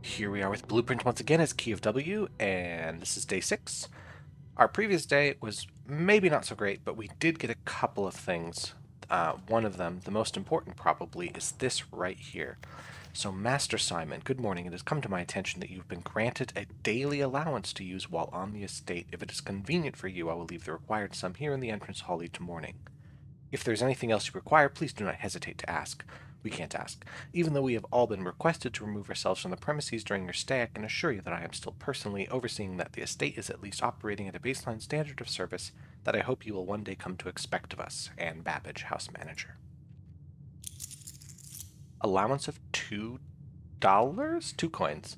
Here we are with Blueprint once again as Key of W, and this is day 6. Our previous day was maybe not so great, but we did get a couple of things. One of them, the most important probably, is this right here. So, Master Simon, good morning. It has come to my attention that you've been granted a daily allowance to use while on the estate. If it is convenient for you, I will leave the required sum here in the entrance hall each morning. If there is anything else you require, please do not hesitate to ask. We can't ask. Even though we have all been requested to remove ourselves from the premises during your stay, I can assure you that I am still personally overseeing that the estate is at least operating at a baseline standard of service that I hope you will one day come to expect of us. Anne Babbage, house manager. Allowance of $2? 2 coins.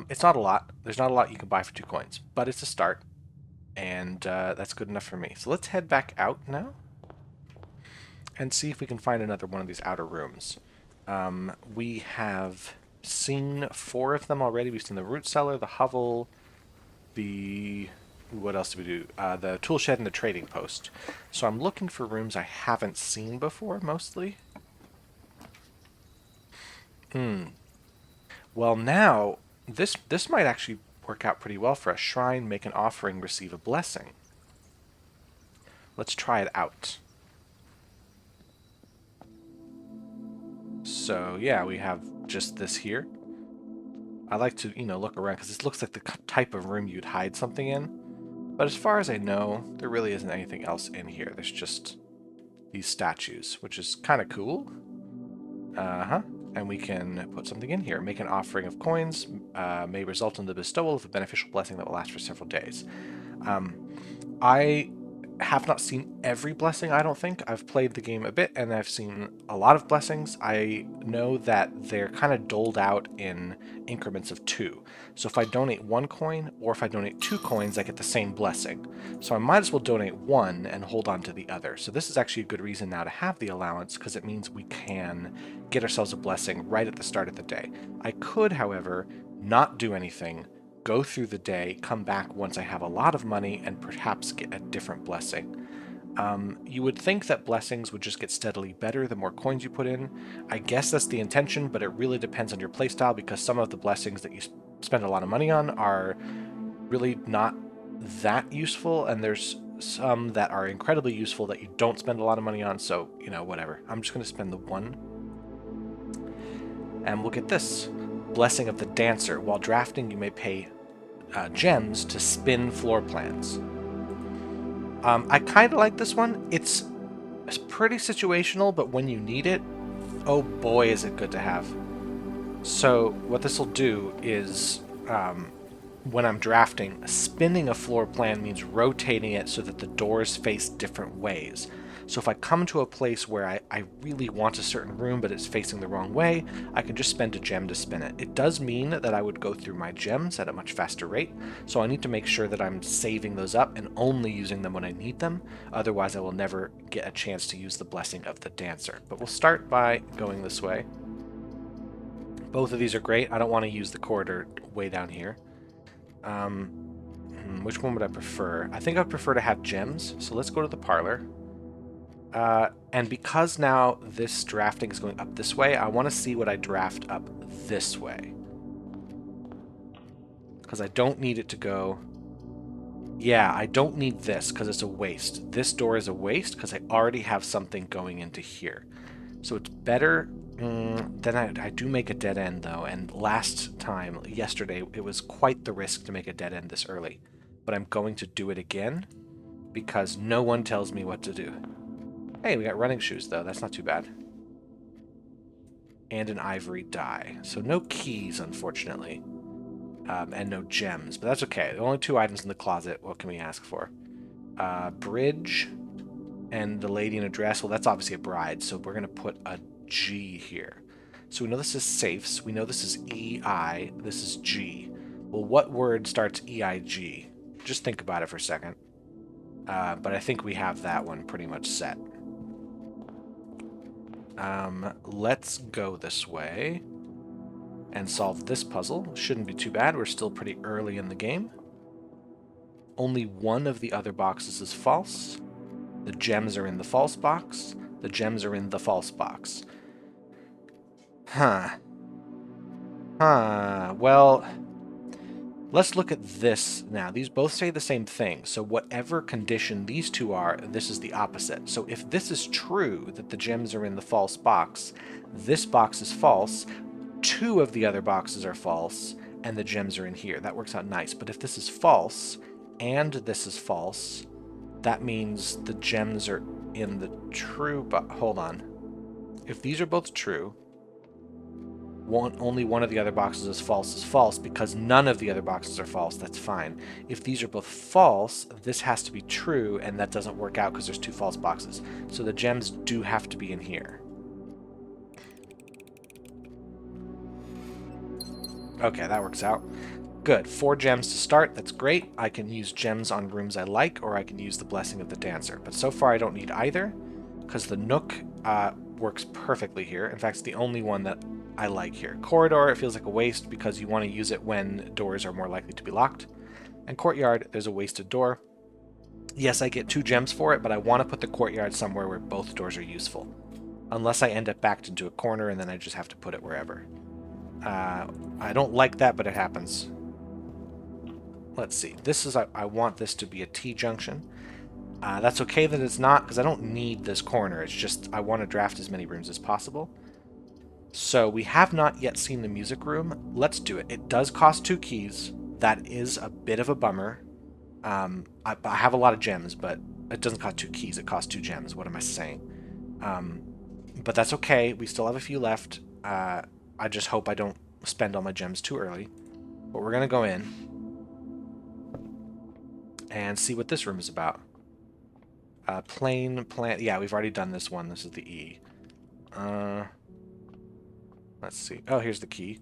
It's not a lot. There's not a lot you can buy for 2 coins, but it's a start, and that's good enough for me. So let's head back out now and see if we can find another one of these outer rooms. We have seen 4 of them already. We've seen the root cellar, the hovel, the... what else did we do? The tool shed and the trading post. So I'm looking for rooms I haven't seen before, mostly. Well, now, this might actually work out pretty well for us. Shrine, make an offering, receive a blessing. Let's try it out. So, yeah, we have just this here. I like to, look around, because this looks like the type of room you'd hide something in. But as far as I know, there really isn't anything else in here. There's just these statues, which is kind of cool. And we can put something in here. Make an offering of coins may result in the bestowal of a beneficial blessing that will last for several days. I have not seen every blessing, I don't think. I've played the game a bit, and I've seen a lot of blessings. I know that they're kind of doled out in increments of 2. So if I donate 1 coin, or if I donate 2 coins, I get the same blessing. So I might as well donate 1 and hold on to the other. So this is actually a good reason now to have the allowance, because it means we can get ourselves a blessing right at the start of the day. I could, however, not do anything, go through the day, come back once I have a lot of money, and perhaps get a different blessing. You would think that blessings would just get steadily better the more coins you put in. I guess that's the intention, but it really depends on your playstyle, because some of the blessings that you spend a lot of money on are really not that useful, and there's some that are incredibly useful that you don't spend a lot of money on, so, whatever. I'm just going to spend the 1. And we'll get this. Blessing of the Dancer. While drafting, you may pay gems to spin floor plans. I kind of like this one. It's pretty situational, but when you need it, oh boy, is it good to have. So what this will do is, when I'm drafting, spinning a floor plan means rotating it so that the doors face different ways. So if I come to a place where I really want a certain room, but it's facing the wrong way, I can just spend a gem to spin it. It does mean that I would go through my gems at a much faster rate, so I need to make sure that I'm saving those up and only using them when I need them. Otherwise, I will never get a chance to use the Blessing of the Dancer. But we'll start by going this way. Both of these are great. I don't want to use the corridor way down here. Which one would I prefer? I think I'd prefer to have gems, so let's go to the parlor. And because now this drafting is going up this way, I want to see what I draft up this way. Because I don't need it to go... Yeah, I don't need this because it's a waste. This door is a waste because I already have something going into here. So it's better... then I do make a dead end, though, and last time, yesterday, it was quite the risk to make a dead end this early. But I'm going to do it again because no one tells me what to do. Hey, we got running shoes, though. That's not too bad. And an ivory die. So no keys, unfortunately. And no gems, but that's okay. The only 2 items in the closet. What can we ask for? Bridge and the lady in a dress. Well, that's obviously a bride, so we're going to put a G here. So we know this is safes. We know this is EI. This is G. Well, what word starts EIG? Just think about it for a second. But I think we have that one pretty much set. Let's go this way and solve this puzzle. Shouldn't be too bad. We're still pretty early in the game. Only one of the other boxes is false. The gems are in the false box. The gems are in the false box. Huh. Huh, well, let's look at this now. These both say the same thing, so whatever condition these two are, this is the opposite. So if this is true, that the gems are in the false box, this box is false, two of the other boxes are false, and the gems are in here. That works out nice. But if this is false, and this is false, that means the gems are in the true box. Hold on. If these are both true, only one of the other boxes is false because none of the other boxes are false. That's fine. If these are both false, this has to be true, and that doesn't work out because there's two false boxes. So the gems do have to be in here. Okay, that works out. Good. 4 gems to start. That's great. I can use gems on rooms I like, or I can use the Blessing of the Dancer. But so far I don't need either, because the Nook works perfectly here. In fact, it's the only one that I like here. Corridor, it feels like a waste because you want to use it when doors are more likely to be locked. And Courtyard, there's a wasted door. Yes, I get 2 gems for it, but I want to put the Courtyard somewhere where both doors are useful. Unless I end up backed into a corner and then I just have to put it wherever. I don't like that, but it happens. Let's see. This is, I want this to be a T-junction. That's okay that it's not, because I don't need this corner. It's just I want to draft as many rooms as possible. So we have not yet seen the music room. Let's do it. It does cost 2 keys. That is a bit of a bummer. I have a lot of gems, but it doesn't cost 2 keys. It costs 2 gems. What am I saying? But that's okay. We still have a few left. I just hope I don't spend all my gems too early. But we're going to go in and see what this room is about. Plain plant. Yeah, we've already done this one. This is the E. Let's see. Oh, here's the key.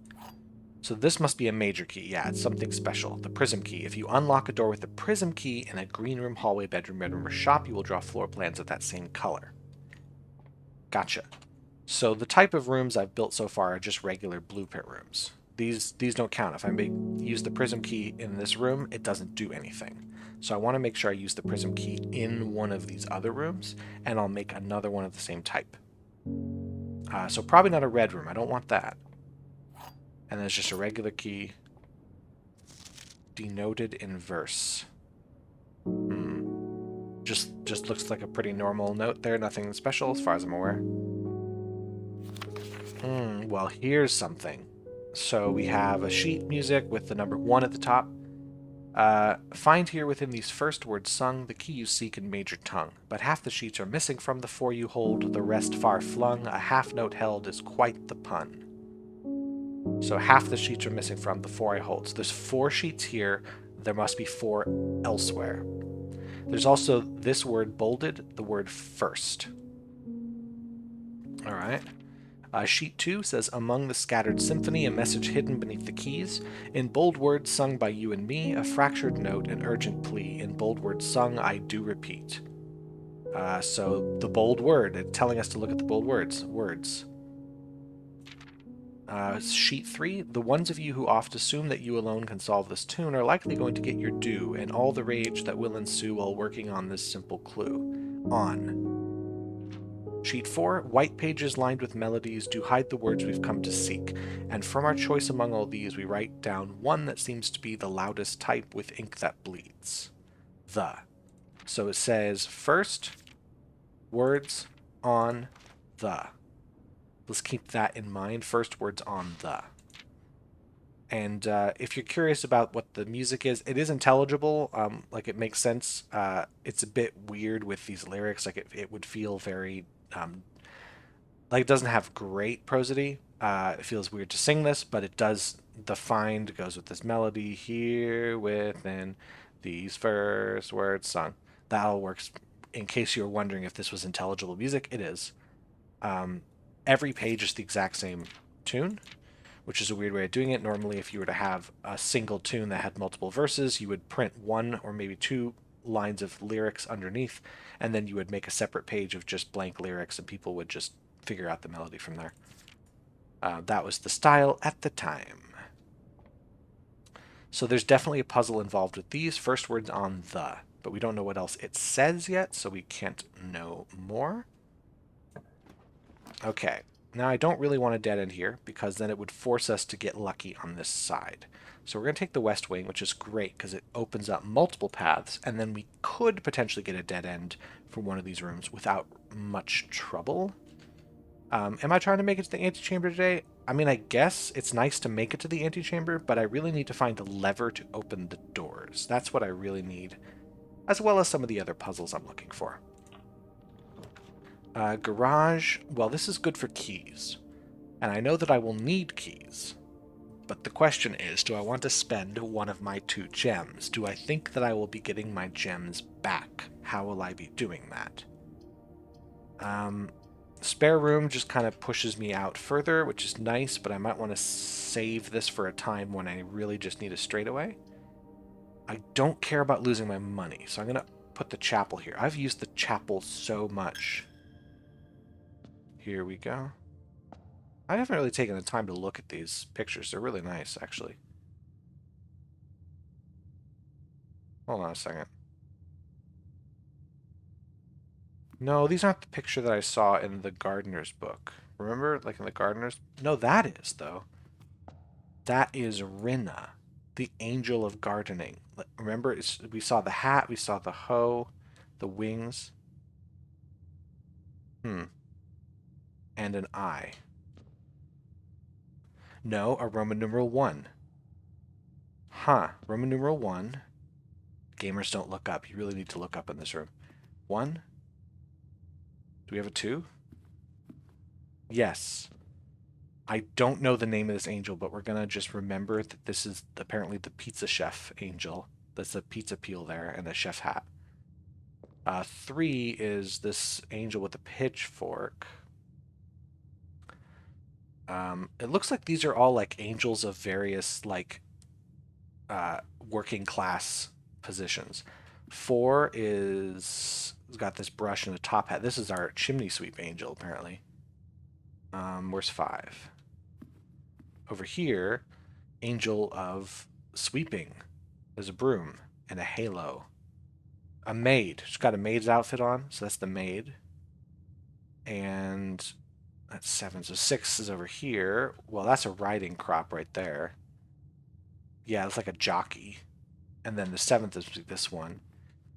So this must be a major key. Yeah, it's something special. The prism key. If you unlock a door with the prism key in a green room, hallway, bedroom, or shop, you will draw floor plans of that same color. Gotcha. So the type of rooms I've built so far are just regular blueprint rooms. These don't count. If I use the prism key in this room, it doesn't do anything. So I want to make sure I use the prism key in one of these other rooms, and I'll make another one of the same type. So probably not a red room. I don't want that. And there's just a regular key denoted in verse. Just looks like a pretty normal note there. Nothing special as far as I'm aware. Well, here's something. So we have a sheet music with the number 1 at the top. Find here within these first words sung the key you seek in major tongue. But half the sheets are missing from the 4 you hold, the rest far flung. A half note held is quite the pun. So half the sheets are missing from the 4 I hold. So there's 4 sheets here. There must be 4 elsewhere. There's also this word bolded, the word first. All right. Sheet 2 says, among the scattered symphony, a message hidden beneath the keys. In bold words sung by you and me, a fractured note, an urgent plea. In bold words sung, I do repeat. So the bold word, telling us to look at the bold words. Sheet 3, the ones of you who oft assume that you alone can solve this tune are likely going to get your due, and all the rage that will ensue while working on this simple clue. On. Sheet 4, white pages lined with melodies do hide the words we've come to seek, and from our choice among all these we write down one that seems to be the loudest type with ink that bleeds. The. So it says first, words, on, the. Let's keep that in mind. First words on the. And if you're curious about what the music is, it is intelligible. Like it makes sense. It's a bit weird with these lyrics. Like it would feel very like it doesn't have great prosody. It feels weird to sing this, but it does. The find goes with this melody here within these first words sung. That all works. In case you were wondering if this was intelligible music, it is. Every page is the exact same tune, which is a weird way of doing it. Normally, if you were to have a single tune that had multiple verses, you would print 1 or maybe 2 lines of lyrics underneath, and then you would make a separate page of just blank lyrics, and people would just figure out the melody from there. That was the style at the time. So there's definitely a puzzle involved with these. First words on the, but we don't know what else it says yet, so we can't know more. Okay, Now I don't really want a dead end here because then it would force us to get lucky on this side. So we're going to take the west wing, which is great because it opens up multiple paths, and then we could potentially get a dead end for one of these rooms without much trouble. Am I trying to make it to the antechamber today? I mean, I guess it's nice to make it to the antechamber, but I really need to find a lever to open the doors. That's what I really need, as well as some of the other puzzles I'm looking for. Garage, well, this is good for keys. And I know that I will need keys. But the question is, do I want to spend one of my 2 gems? Do I think that I will be getting my gems back? How will I be doing that? Spare room just kind of pushes me out further, which is nice, but I might want to save this for a time when I really just need a straightaway. I don't care about losing my money, so I'm going to put the chapel here. I've used the chapel so much. Here we go. I haven't really taken the time to look at these pictures. They're really nice, actually. Hold on a second. No, these aren't the picture that I saw in the gardener's book. Remember, like in the gardener's? No, that is, though. That is Rinna, the angel of gardening. Remember, we saw the hat, we saw the hoe, the wings. And an eye. No, a Roman numeral 1. Huh, Roman numeral 1. Gamers don't look up. You really need to look up in this room. 1. Do we have a 2? Yes. I don't know the name of this angel, but we're going to just remember that this is apparently the pizza chef angel. That's a pizza peel there and a chef hat. 3 is this angel with a pitchfork. It looks like these are all like angels of various like working class positions. 4 is got this brush and a top hat. This is our chimney sweep angel, apparently. Where's 5? Over here, angel of sweeping. There's a broom and a halo. A maid. She's got a maid's outfit on, so that's the maid. And that's 7. So 6 is over here. Well, that's a riding crop right there. Yeah, it's like a jockey. And then the 7th is this one.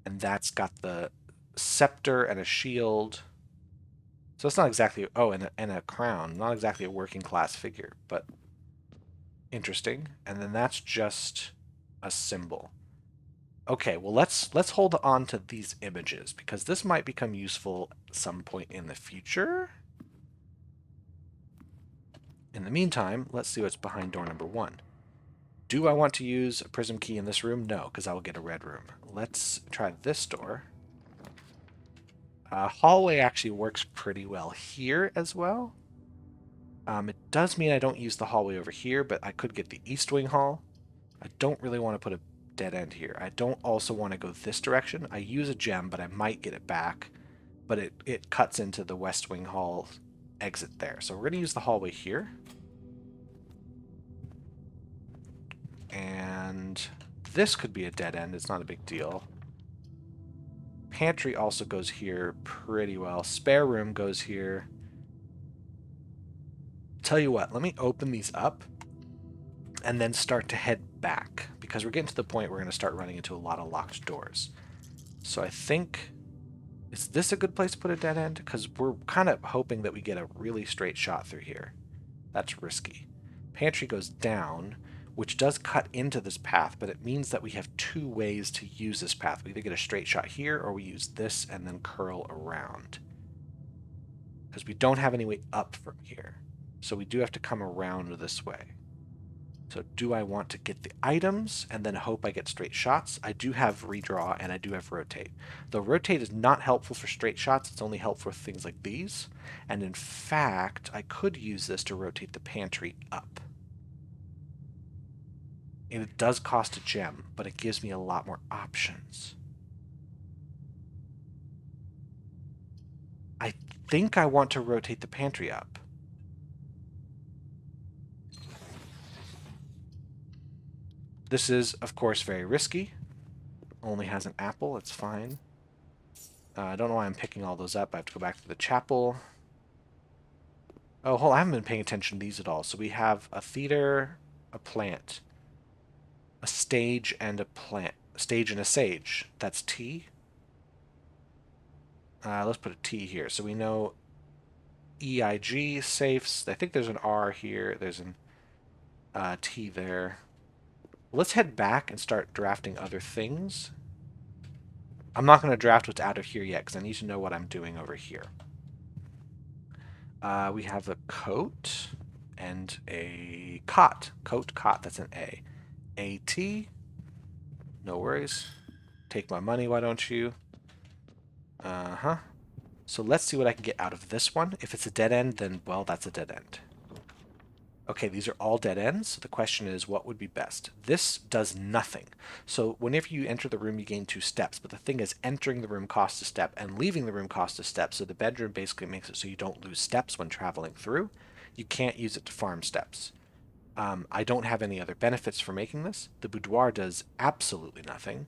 And that's got the scepter and a shield. So it's not exactly... Oh, and a crown. Not exactly a working class figure, but interesting. And then that's just a symbol. Okay, well, let's hold on to these images, because this might become useful at some point in the future. In the meantime, let's see what's behind door number 1. Do I want to use a prism key in this room? No, because I will get a red room. Let's try this door. Hallway actually works pretty well here as well. It does mean I don't use the hallway over here, but I could get the east wing hall. I don't really want to put a dead end here. I don't also want to go this direction. I use a gem, but I might get it back. But it cuts into the west wing hall exit there. So we're going to use the hallway here. And this could be a dead end. It's not a big deal. Pantry also goes here pretty well. Spare room goes here. Tell you what, let me open these up and then start to head back, because we're getting to the point where we're going to start running into a lot of locked doors. So I think, is this a good place to put a dead end? Because we're kind of hoping that we get a really straight shot through here. That's risky. Pantry goes down, which does cut into this path, but it means that we have 2 ways to use this path. We either get a straight shot here, or we use this and then curl around. Because we don't have any way up from here. So we do have to come around this way. So do I want to get the items and then hope I get straight shots? I do have redraw and I do have rotate. Though rotate is not helpful for straight shots, it's only helpful for things like these. And in fact, I could use this to rotate the pantry up. And it does cost a gem, but it gives me a lot more options. I think I want to rotate the pantry up. This is, of course, very risky. Only has an apple, it's fine. I don't know why I'm picking all those up. I have to go back to the chapel. Oh, hold on, I haven't been paying attention to these at all. So we have a theater, a plant, a stage, and a plant. A stage and a sage. That's T. Let's put a T here. So we know EIG, safes. I think there's an R here. There's an T there. Let's head back and start drafting other things. I'm not going to draft what's out of here yet because I need to know what I'm doing over here. We have a coat and a cot. Coat, cot, that's an A. AT. No worries. Take my money, why don't you? Uh-huh. So let's see what I can get out of this one. If it's a dead end, then, well, that's a dead end. Okay, these are all dead ends. So the question is, what would be best? This does nothing. So whenever you enter the room, you gain 2 steps. But the thing is, entering the room costs a step, and leaving the room costs a step. So the bedroom basically makes it so you don't lose steps when traveling through. You can't use it to farm steps. I don't have any other benefits for making this. The boudoir does absolutely nothing.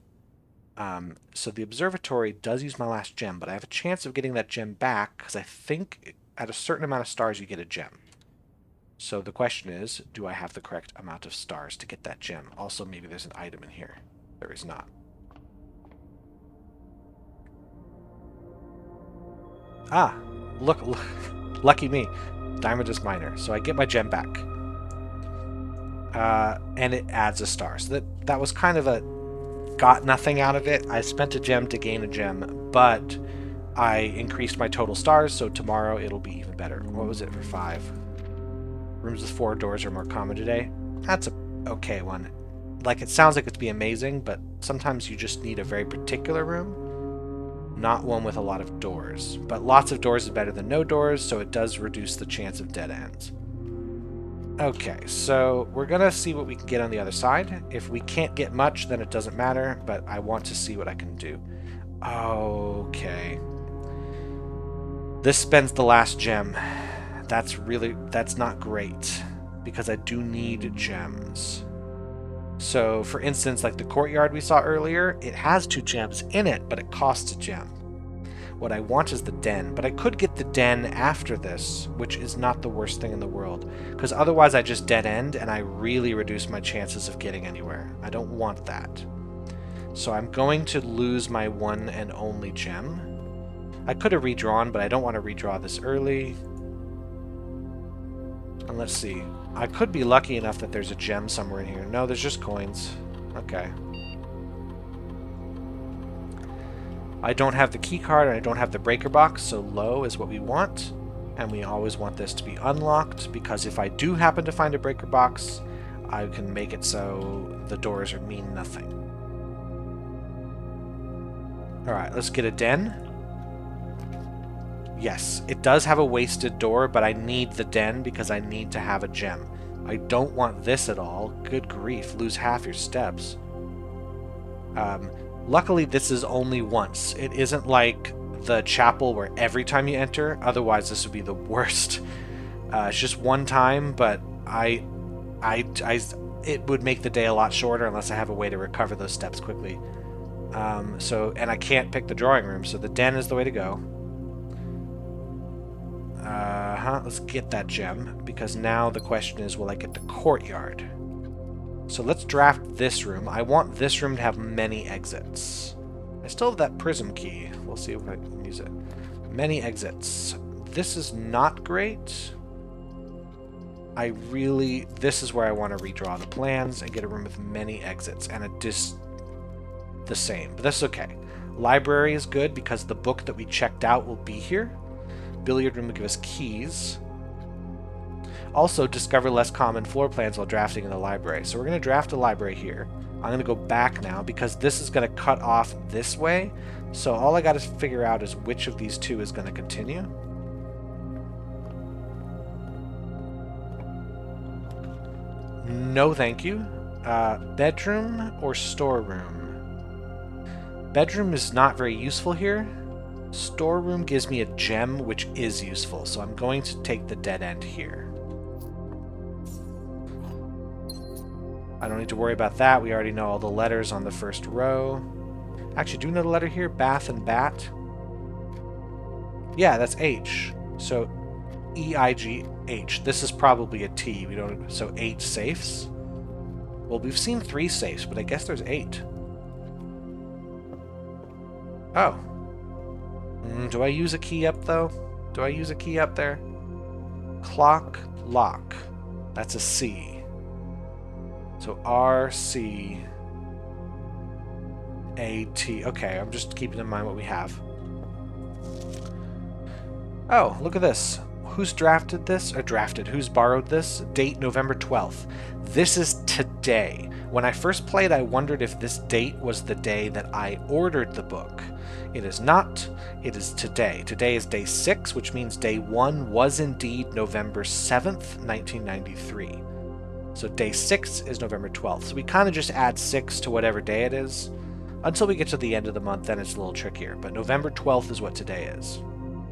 So the observatory does use my last gem, but I have a chance of getting that gem back because I think at a certain amount of stars you get a gem. So the question is, do I have the correct amount of stars to get that gem? Also, maybe there's an item in here. There is not. Ah, look, lucky me. Diamondus Miner. So I get my gem back. And it adds a star. So that was kind of a got nothing out of it. I spent a gem to gain a gem, but I increased my total stars, so tomorrow it'll be even better. What was it for 5? Rooms with 4 doors are more common today. That's a okay one. Like, it sounds like it'd be amazing, but sometimes you just need a very particular room, not one with a lot of doors. But lots of doors is better than no doors, so it does reduce the chance of dead ends. Okay, so we're gonna see what we can get on the other side. If we can't get much, then it doesn't matter, but I want to see what I can do. Okay. This spends the last gem. That's not great, because I do need gems. So, for instance, like the courtyard we saw earlier, it has 2 gems in it, but it costs a gem. What I want is the den, but I could get the den after this, which is not the worst thing in the world, because otherwise I just dead end, and I really reduce my chances of getting anywhere. I don't want that. So I'm going to lose my one and only gem. I could have redrawn, but I don't want to redraw this early. And let's see. I could be lucky enough that there's a gem somewhere in here. No, there's just coins. Okay. I don't have the key card and I don't have the breaker box, so low is what we want. And we always want this to be unlocked, because if I do happen to find a breaker box, I can make it so the doors mean nothing. Alright, let's get a den. Yes, it does have a wasted door, but I need the den because I need to have a gem. I don't want this at all. Good grief, lose half your steps. Luckily, this is only once. It isn't like the chapel where every time you enter, otherwise this would be the worst. It's just one time, but it would make the day a lot shorter unless I have a way to recover those steps quickly. And I can't pick the drawing room, so the den is the way to go. Let's get that gem, because now the question is, will I get the courtyard? So let's draft this room. I want this room to have many exits. I still have that prism key. We'll see if I can use it. Many exits. This is not great. This is where I want to redraw the plans and get a room with many exits, and the same, but that's okay. Library is good because the book that we checked out will be here. Billiard room will give us keys. Also, discover less common floor plans while drafting in the library. So we're going to draft a library here. I'm going to go back now because this is going to cut off this way. So all I got to figure out is which of these 2 is going to continue. No, thank you. Bedroom or storeroom? Bedroom is not very useful here. Storeroom gives me a gem, which is useful, so I'm going to take the dead end here. I don't need to worry about that. We already know all the letters on the first row. Actually, do you know the letter here? Bath and bat? Yeah, that's H. So AAAAAGH. This is probably a T. We don't. So 8 safes. Well, we've seen 3 safes, but I guess there's 8. Oh. Do I use a key up, though? Do I use a key up there? Clock, lock. That's a C. So R, C, A, T. Okay, I'm just keeping in mind what we have. Oh, look at this. Who's drafted this? Or drafted. Who's borrowed this? Date November 12th. This is today. When I first played, I wondered if this date was the day that I ordered the book. It is not. It is today. Today is day 6, which means day 1 was indeed November 7th, 1993. So day 6 is November 12th. So we kind of just add 6 to whatever day it is. Until we get to the end of the month, then it's a little trickier. But November 12th is what today is.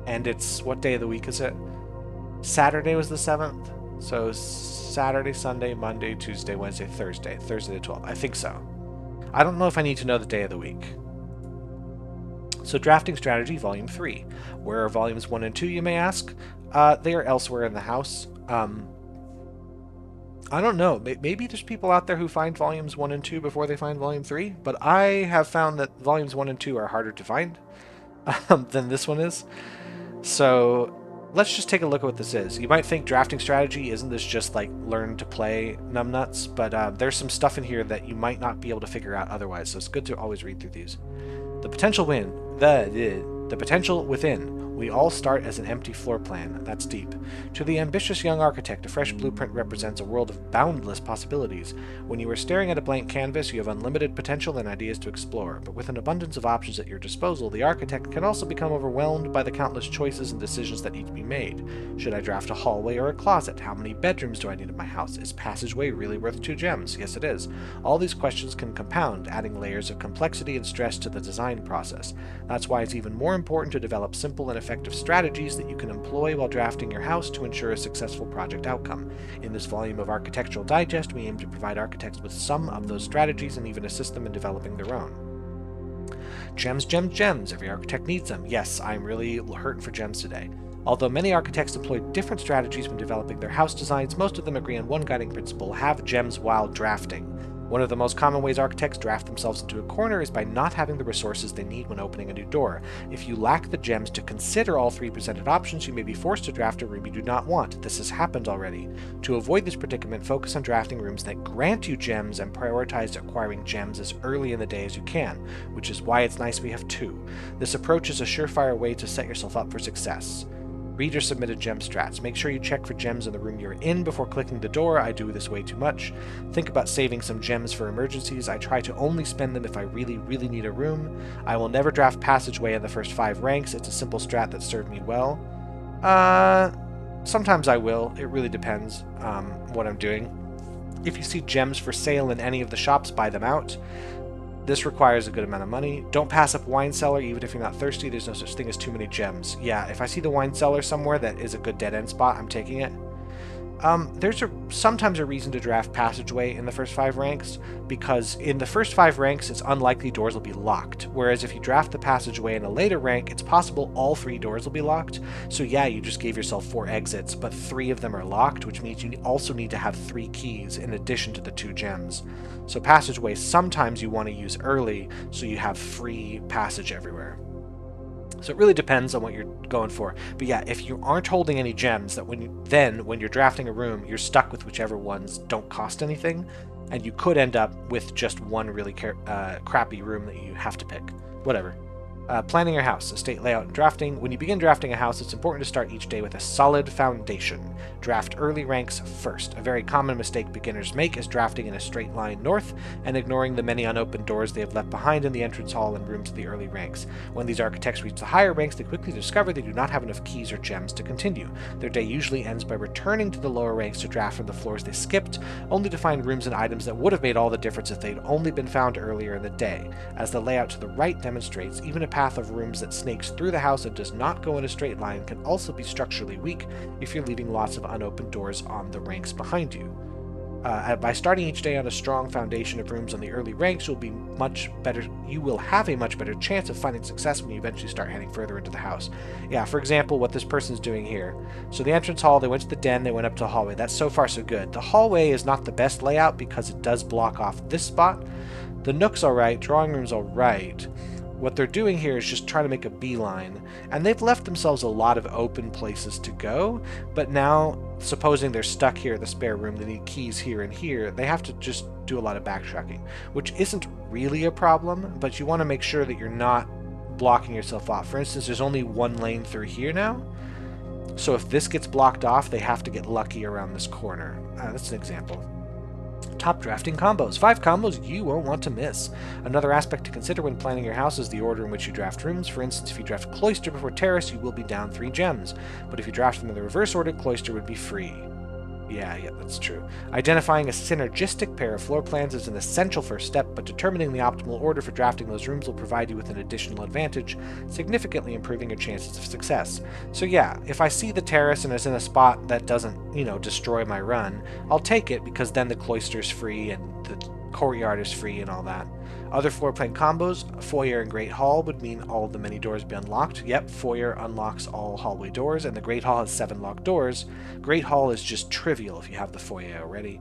And it's, what day of the week is it? Saturday was the 7th. So Saturday, Sunday, Monday, Tuesday, Wednesday, Thursday. Thursday the 12th. I think so. I don't know if I need to know the day of the week. So Drafting Strategy, Volume 3. Where are Volumes 1 and 2, you may ask? They are elsewhere in the house. I don't know. Maybe there's people out there who find Volumes 1 and 2 before they find Volume 3, but I have found that Volumes 1 and 2 are harder to find than this one is. So let's just take a look at what this is. You might think Drafting Strategy, isn't this just like learn to play numbnuts? But there's some stuff in here that you might not be able to figure out otherwise, so it's good to always read through these. The potential the potential within. We all start as an empty floor plan. That's deep. To the ambitious young architect, a fresh blueprint represents a world of boundless possibilities. When you are staring at a blank canvas, you have unlimited potential and ideas to explore. But with an abundance of options at your disposal, the architect can also become overwhelmed by the countless choices and decisions that need to be made. Should I draft a hallway or a closet? How many bedrooms do I need in my house? Is passageway really worth 2 gems? Yes, it is. All these questions can compound, adding layers of complexity and stress to the design process. That's why it's even more important to develop simple and effective strategies that you can employ while drafting your house to ensure a successful project outcome. In this volume of Architectural Digest, we aim to provide architects with some of those strategies and even assist them in developing their own. Gems, gems, gems. Every architect needs them. Yes, I'm really hurting for gems today. Although many architects employ different strategies when developing their house designs, most of them agree on one guiding principle: have gems while drafting. One of the most common ways architects draft themselves into a corner is by not having the resources they need when opening a new door. If you lack the gems to consider all 3 presented options, you may be forced to draft a room you do not want. This has happened already. To avoid this predicament, focus on drafting rooms that grant you gems and prioritize acquiring gems as early in the day as you can, which is why it's nice we have 2. This approach is a surefire way to set yourself up for success. Read your submitted gem strats. Make sure you check for gems in the room you're in before clicking the door. I do this way too much. Think about saving some gems for emergencies. I try to only spend them if I really, really need a room. I will never draft passageway in the first 5 ranks. It's a simple strat that served me well. Sometimes I will. It really depends what I'm doing. If you see gems for sale in any of the shops, buy them out. This requires a good amount of money. Don't pass up wine cellar even if you're not thirsty. There's no such thing as too many gems. Yeah, if I see the wine cellar somewhere that is a good dead-end spot, I'm taking it. There's sometimes a reason to draft passageway in the first 5 ranks, because in the first 5 ranks, it's unlikely doors will be locked. Whereas if you draft the passageway in a later rank, it's possible all 3 doors will be locked. So yeah, you just gave yourself 4 exits, but 3 of them are locked, which means you also need to have 3 keys in addition to the 2 gems. So passageway sometimes you want to use early, so you have free passage everywhere. So it really depends on what you're going for. But yeah, if you aren't holding any gems, that when you're drafting a room, you're stuck with whichever ones don't cost anything, and you could end up with just one really crappy room that you have to pick. Whatever. Planning your house, estate layout, and drafting. When you begin drafting a house, it's important to start each day with a solid foundation. Draft early ranks first. A very common mistake beginners make is drafting in a straight line north and ignoring the many unopened doors they have left behind in the entrance hall and rooms of the early ranks. When these architects reach the higher ranks, they quickly discover they do not have enough keys or gems to continue. Their day usually ends by returning to the lower ranks to draft from the floors they skipped, only to find rooms and items that would have made all the difference if they'd only been found earlier in the day. As the layout to the right demonstrates, even a path of rooms that snakes through the house and does not go in a straight line can also be structurally weak if you're leaving lots of unopened doors on the ranks behind you. By starting each day on a strong foundation of rooms on the early ranks, you will have a much better chance of finding success when you eventually start heading further into the house. Yeah, for example, what this person's doing here. So the entrance hall, they went to the den, they went up to the hallway. That's so far so good. The hallway is not the best layout because it does block off this spot. The nook's alright, drawing room's alright. What they're doing here is just trying to make a beeline, and they've left themselves a lot of open places to go, but now, supposing they're stuck here in the spare room, they need keys here and here, they have to just do a lot of backtracking, which isn't really a problem, but you want to make sure that you're not blocking yourself off. For instance, there's only one lane through here now, so if this gets blocked off, they have to get lucky around this corner. That's an example. Top drafting combos. 5 combos you won't want to miss. Another aspect to consider when planning your house is the order in which you draft rooms. For instance, if you draft Cloister before Terrace, you will be down 3 gems. But if you draft them in the reverse order, Cloister would be free. Yeah, that's true. Identifying a synergistic pair of floor plans is an essential first step, but determining the optimal order for drafting those rooms will provide you with an additional advantage, significantly improving your chances of success. So yeah, if I see the terrace and it's in a spot that doesn't, destroy my run, I'll take it because then the cloister's free and the courtyard is free and all that. Other floor plan combos, foyer and great hall would mean all of the many doors be unlocked. Yep, foyer unlocks all hallway doors, and the great hall has 7 locked doors. Great hall is just trivial if you have the foyer already.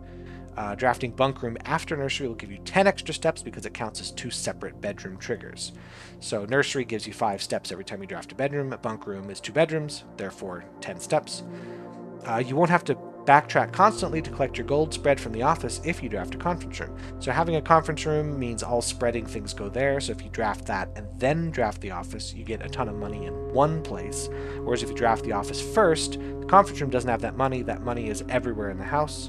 Drafting bunk room after nursery will give you 10 extra steps because it counts as 2 separate bedroom triggers. So nursery gives you 5 steps every time you draft a bedroom. Bunk room is 2 bedrooms, therefore 10 steps. You won't have to backtrack constantly to collect your gold spread from the office if you draft a conference room. So having a conference room means all spreading things go there, so if you draft that and then draft the office, you get a ton of money in one place, whereas if you draft the office first, the conference room doesn't have that money is everywhere in the house.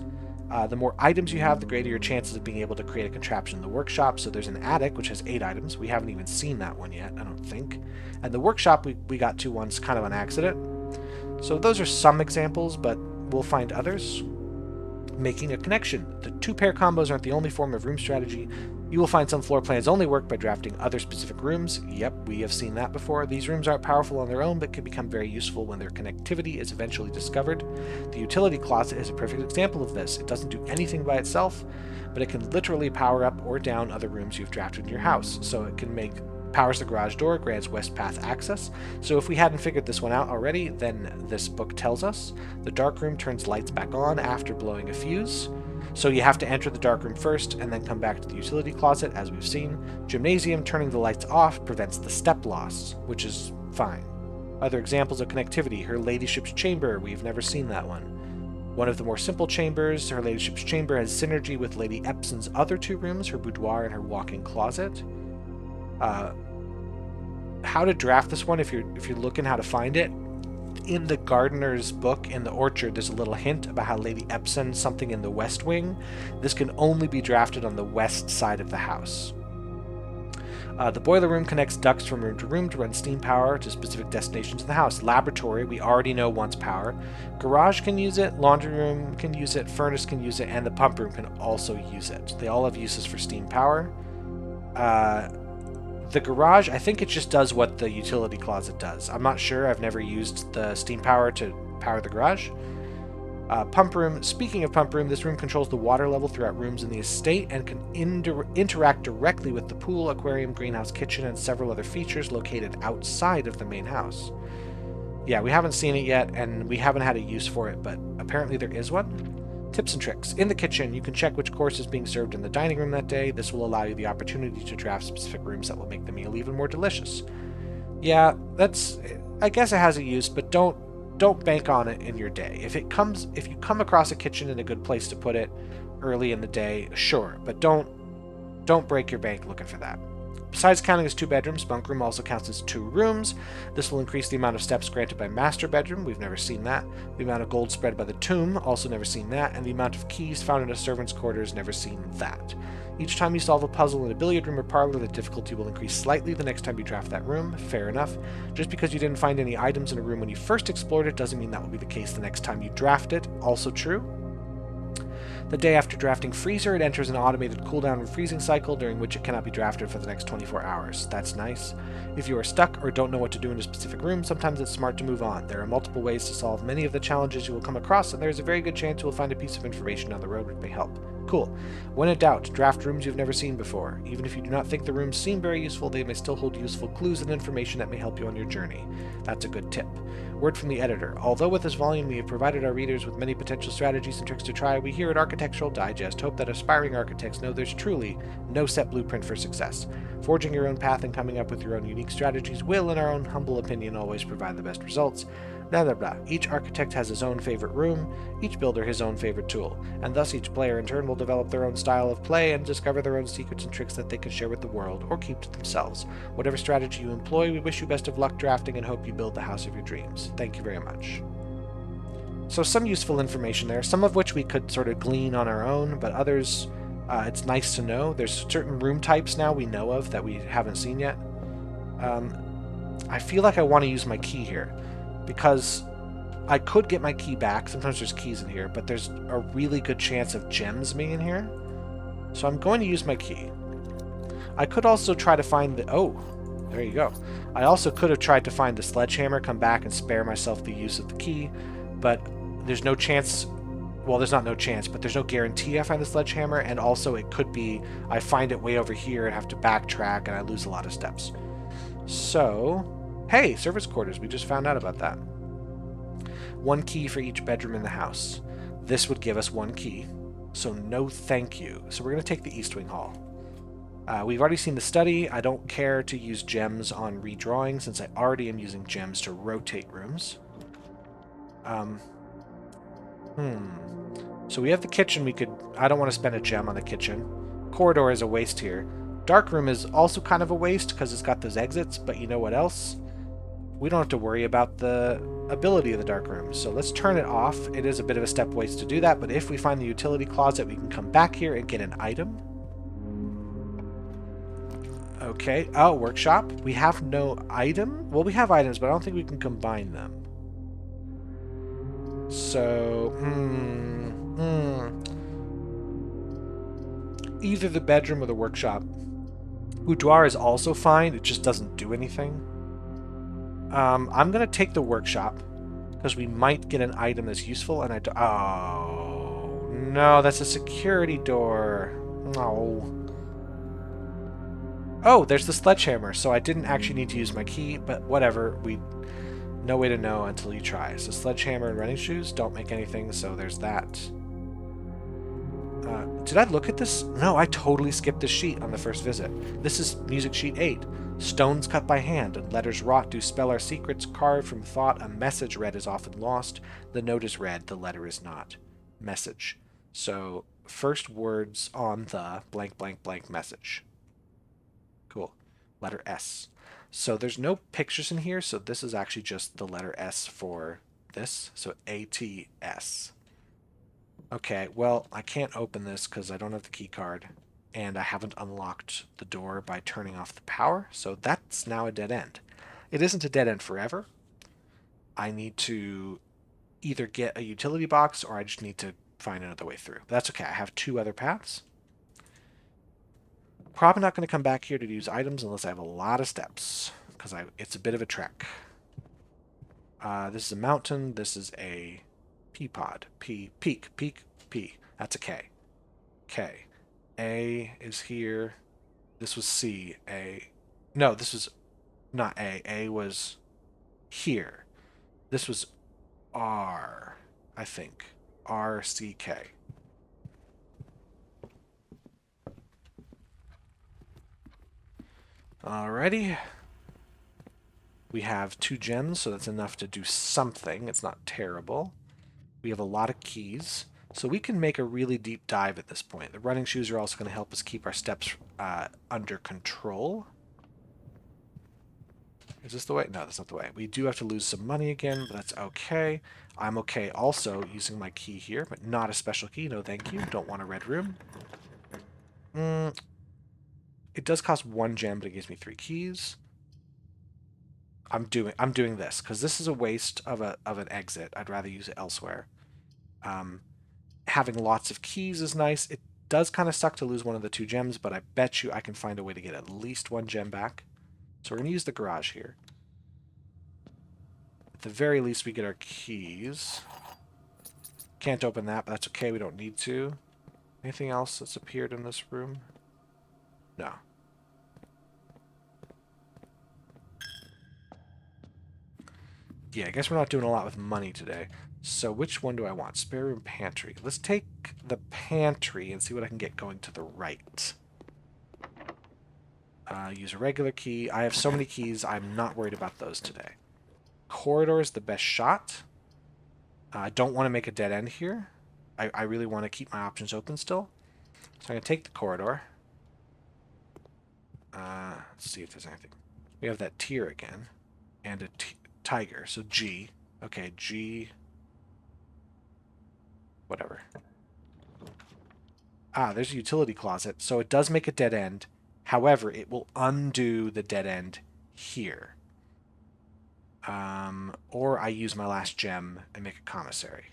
The more items you have, the greater your chances of being able to create a contraption in the workshop. So there's an attic, which has 8 items. We haven't even seen that one yet, I don't think. And the workshop, we got to once kind of on accident. So those are some examples, but we'll find others. Making a connection. The 2-pair combos aren't the only form of room strategy. You will find some floor plans only work by drafting other specific rooms. Yep, we have seen that before. These rooms aren't powerful on their own, but can become very useful when their connectivity is eventually discovered. The utility closet is a perfect example of this. It doesn't do anything by itself, but it can literally power up or down other rooms you've drafted in your house. So it can powers the garage door, grants west path access. So if we hadn't figured this one out already, then this book tells us. The dark room turns lights back on after blowing a fuse. So you have to enter the dark room first and then come back to the utility closet, as we've seen. Gymnasium, turning the lights off prevents the step loss, which is fine. Other examples of connectivity, Her Ladyship's Chamber, we've never seen that one. One of the more simple chambers, Her Ladyship's Chamber has synergy with Lady Epson's other 2 rooms, her boudoir and her walk-in closet. How to draft this one, if you're looking how to find it, in the gardener's book in the orchard, there's a little hint about how Lady Epson, something in the west wing. This can only be drafted on the west side of the house. The boiler room connects ducts from room to run steam power to specific destinations in the house. Laboratory, we already know wants power. Garage can use it, laundry room can use it, furnace can use it, and the pump room can also use it. They all have uses for steam power. The garage, I think it just does what the utility closet does. I'm not sure. I've never used the steam power to power the garage. Pump room. Speaking of pump room, this room controls the water level throughout rooms in the estate and can interact directly with the pool, aquarium, greenhouse, kitchen, and several other features located outside of the main house. Yeah, we haven't seen it yet, and we haven't had a use for it, but apparently there is one. Tips and tricks. In the kitchen, you can check which course is being served in the dining room that day. This will allow you the opportunity to draft specific rooms that will make the meal even more delicious. Yeah, I guess it has a use, but don't bank on it in your day. If you come across a kitchen in a good place to put it early in the day, sure, but don't break your bank looking for that. Besides counting as 2 bedrooms, bunk room also counts as 2 rooms. This will increase the amount of steps granted by master bedroom. We've never seen that. The amount of gold spread by the tomb, also never seen that. And the amount of keys found in a servant's quarters, never seen that. Each time you solve a puzzle in a billiard room or parlor, the difficulty will increase slightly the next time you draft that room. Fair enough. Just because you didn't find any items in a room when you first explored it doesn't mean that will be the case the next time you draft it. Also true. The day after drafting Freezer, it enters an automated cooldown and freezing cycle during which it cannot be drafted for the next 24 hours. That's nice. If you are stuck or don't know what to do in a specific room, sometimes it's smart to move on. There are multiple ways to solve many of the challenges you will come across, and there is a very good chance you will find a piece of information down the road which may help. Cool. When in doubt, draft rooms you've never seen before. Even if you do not think the rooms seem very useful, they may still hold useful clues and information that may help you on your journey. That's a good tip. Word from the editor. Although with this volume we have provided our readers with many potential strategies and tricks to try, we here at Architectural Digest hope that aspiring architects know there's truly no set blueprint for success. Forging your own path and coming up with your own unique strategies will, in our own humble opinion, always provide the best results. Blah blah blah. Each architect has his own favorite room, each builder his own favorite tool, and thus each player in turn will develop their own style of play and discover their own secrets and tricks that they can share with the world or keep to themselves. Whatever strategy you employ, we wish you best of luck drafting and hope you build the house of your dreams. Thank you very much. So some useful information there, some of which we could sort of glean on our own, but others it's nice to know. There's certain room types now we know of that we haven't seen yet. I feel like I want to use my key here, because I could get my key back. Sometimes there's keys in here, but there's a really good chance of gems being in here. So I'm going to use my key. I could also try to find the... Oh, there you go. I also could have tried to find the sledgehammer, come back and spare myself the use of the key, but there's no chance... Well, there's not no chance, but there's no guarantee I find the sledgehammer, and also it could be I find it way over here and have to backtrack and I lose a lot of steps. So... Hey, service quarters. We just found out about that. One key for each bedroom in the house. This would give us one key. So no thank you. So we're going to take the East Wing Hall. We've already seen the study. I don't care to use gems on redrawing since I already am using gems to rotate rooms. So we have the kitchen. We could... I don't want to spend a gem on the kitchen. Corridor is a waste here. Dark room is also kind of a waste because it's got those exits, but you know what else? We don't have to worry about the ability of the dark room, so let's turn it off. It is a bit of a step waste to do that, but if we find the utility closet, we can come back here and get an item. Okay, oh, workshop. We have no item? Well, we have items, but I don't think we can combine them. So, either the bedroom or the workshop. Boudoir is also fine, it just doesn't do anything. I'm going to take the workshop, because we might get an item that's useful, and oh, no, that's a security door. No. Oh, there's the sledgehammer, so I didn't actually need to use my key, but whatever, no way to know until you try. So sledgehammer and running shoes don't make anything, so there's that. Did I look at this? No, I totally skipped this sheet on the first visit. This is music sheet 8. Stones cut by hand and letters wrought do spell our secrets, carved from thought. A message read is often lost. The note is read, the letter is not. Message. So, first words on the blank blank blank message. Cool. Letter S. So there's no pictures in here, so this is actually just the letter S for this. So ATS. Okay, well, I can't open this because I don't have the key card, and I haven't unlocked the door by turning off the power, so that's now a dead end. It isn't a dead end forever. I need to either get a utility box or I just need to find another way through. But that's okay, I have 2 other paths. Probably not going to come back here to use items unless I have a lot of steps, because it's a bit of a trek. This is a mountain, this is a... P-pod. P. Peak. Peak. P. That's a K. K. A is here. This was C. A. No, this was not A. A was here. This was R, I think. R, C, K. Alrighty. We have 2 gems, so that's enough to do something. It's not terrible. We have a lot of keys, so we can make a really deep dive at this point. The running shoes are also going to help us keep our steps under control. Is this the way? No, that's not the way. We do have to lose some money again, but that's okay. I'm okay also using my key here, but not a special key. No, thank you. Don't want a red room. It does cost 1 gem, but it gives me 3 keys. I'm doing this because this is a waste of an exit. I'd rather use it elsewhere. having lots of keys is nice. It does kind of suck to lose one of the 2 gems, but I bet you I can find a way to get at least 1 gem back. So we're going to use the garage here. At the very least, we get our keys. Can't open that, but that's okay. We don't need to. Anything else that's appeared in this room? No. Yeah, I guess we're not doing a lot with money today. So which one do I want? Spare room, pantry. Let's take the pantry and see what I can get going to the right. Use a regular key. I have so many keys, I'm not worried about those today. Corridor is the best shot. I don't want to make a dead end here. I really want to keep my options open still. So I'm going to take the corridor. Let's see if there's anything. We have that tier again. And a tiger. So G. Okay, G. Whatever. There's a utility closet. So it does make a dead end. However, it will undo the dead end here. Or I use my last gem and make a commissary.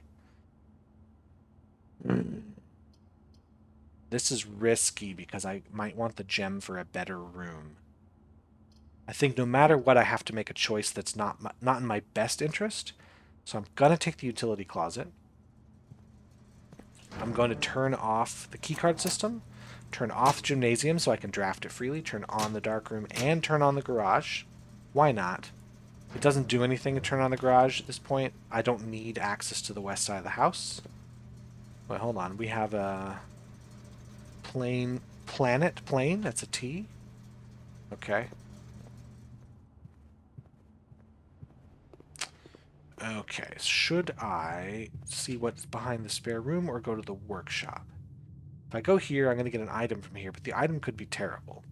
This is risky because I might want the gem for a better room. I think no matter what, I have to make a choice that's not in my best interest. So I'm going to take the utility closet. I'm going to turn off the keycard system, turn off the gymnasium so I can draft it freely, turn on the dark room, and turn on the garage. Why not? It doesn't do anything to turn on the garage at this point. I don't need access to the west side of the house. Wait, hold on. We have a planet plane. That's a T. Okay. Okay, should I see what's behind the spare room or go to the workshop? If I go here, I'm going to get an item from here, but the item could be terrible.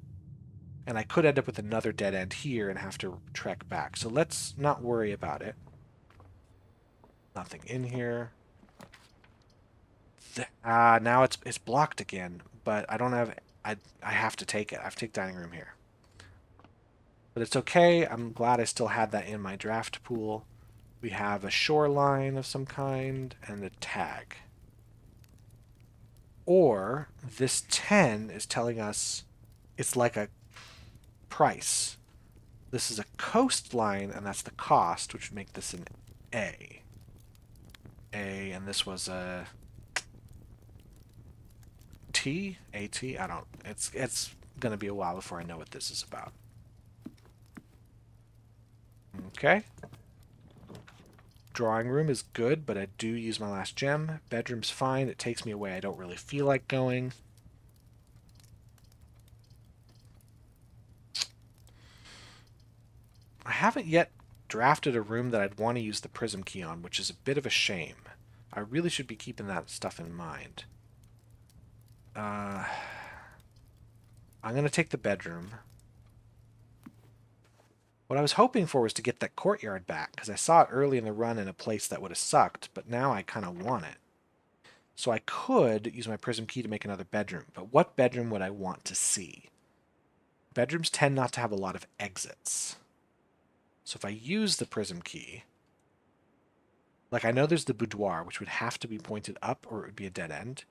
And I could end up with another dead end here and have to trek back. So let's not worry about it. Nothing in here. Now it's blocked again, but I don't have... I have to take it. I have to take dining room here. But it's okay. I'm glad I still had that in my draft pool. We have a shoreline of some kind and a tag. Or this 10 is telling us it's like a price. This is a coastline, and that's the cost, which would make this an A. A, and this was a T? AT? I don't... It's going to be a while before I know what this is about. Okay. Drawing room is good, but I do use my last gem. Bedroom's fine. It takes me away I don't really feel like going. I haven't yet drafted a room that I'd want to use the prism key on, which is a bit of a shame. I really should be keeping that stuff in mind. I'm going to take the bedroom. What I was hoping for was to get that courtyard back, because I saw it early in the run in a place that would have sucked, but now I kind of want it. So I could use my prism key to make another bedroom, but what bedroom would I want to see? Bedrooms tend not to have a lot of exits. So if I use the prism key, like I know there's the boudoir, which would have to be pointed up or it would be a dead end.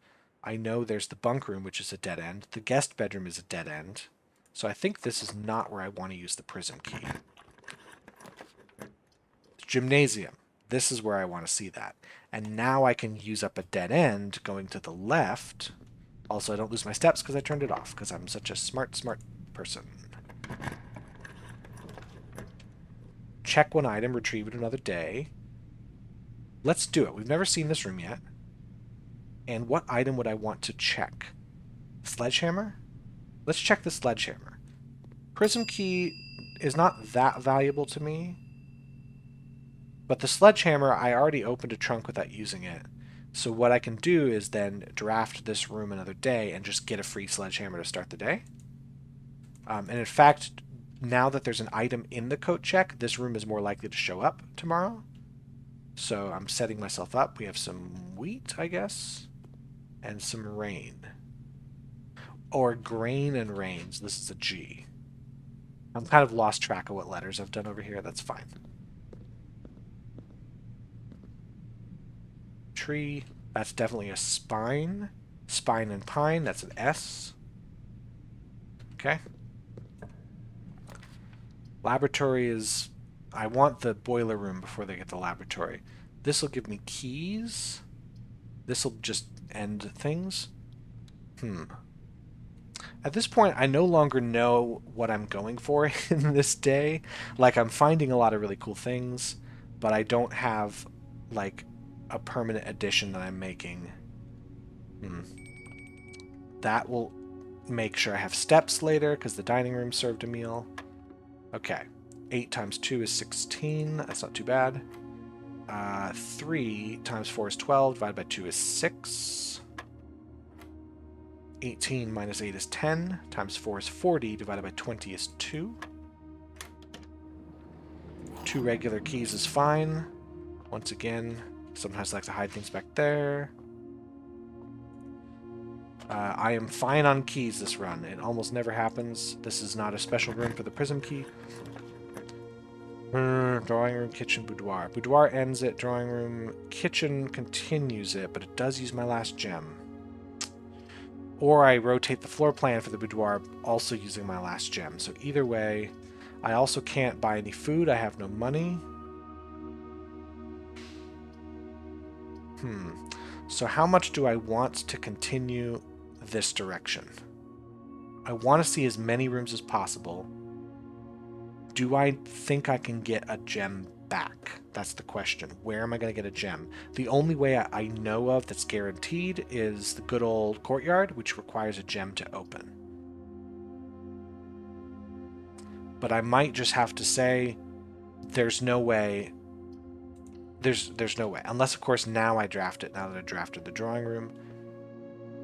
I know there's the bunk room, which is a dead end. The guest bedroom is a dead end. So I think this is not where I want to use the prism key. Gymnasium. This is where I want to see that. And now I can use up a dead end going to the left. Also, I don't lose my steps because I turned it off because I'm such a smart person. Check one item, retrieve it another day. Let's do it. We've never seen this room yet. And what item would I want to check? Sledgehammer? Let's check the sledgehammer. Prism key is not that valuable to me. But the sledgehammer, I already opened a trunk without using it. So what I can do is then draft this room another day and just get a free sledgehammer to start the day. And in fact, now that there's an item in the coat check, this room is more likely to show up tomorrow. So I'm setting myself up. We have some wheat, I guess, and some rain. Or grain and rains. This is a G. I'm kind of lost track of what letters I've done over here. That's fine. Tree. That's definitely a spine. Spine and pine, that's an S. Okay. Laboratory is... I want the boiler room before they get the laboratory. This will give me keys. This will just end things. At this point, I no longer know what I'm going for in this day. Like, I'm finding a lot of really cool things, but I don't have, like, a permanent addition that I'm making. That will make sure I have steps later, because the dining room served a meal. Okay. 8 times 2 is 16. That's not too bad. 3 times 4 is 12. Divided by 2 is 6. 18 minus 8 is 10. Times 4 is 40. Divided by 20 is 2. 2 regular keys is fine. Once again, sometimes I like to hide things back there. I am fine on keys this run. It almost never happens. This is not a special room for the prism key. Drawing room, kitchen, boudoir. Boudoir ends it. Drawing room, kitchen continues it, but it does use my last gem. Or I rotate the floor plan for the boudoir, also using my last gem. So either way, I also can't buy any food. I have no money. So how much do I want to continue this direction? I want to see as many rooms as possible. Do I think I can get a gem back? That's the question. Where am I going to get a gem? The only way I know of that's guaranteed is the good old courtyard, which requires a gem to open. But I might just have to say there's no way. There's no way. Unless, of course, now I draft it, now that I drafted the drawing room.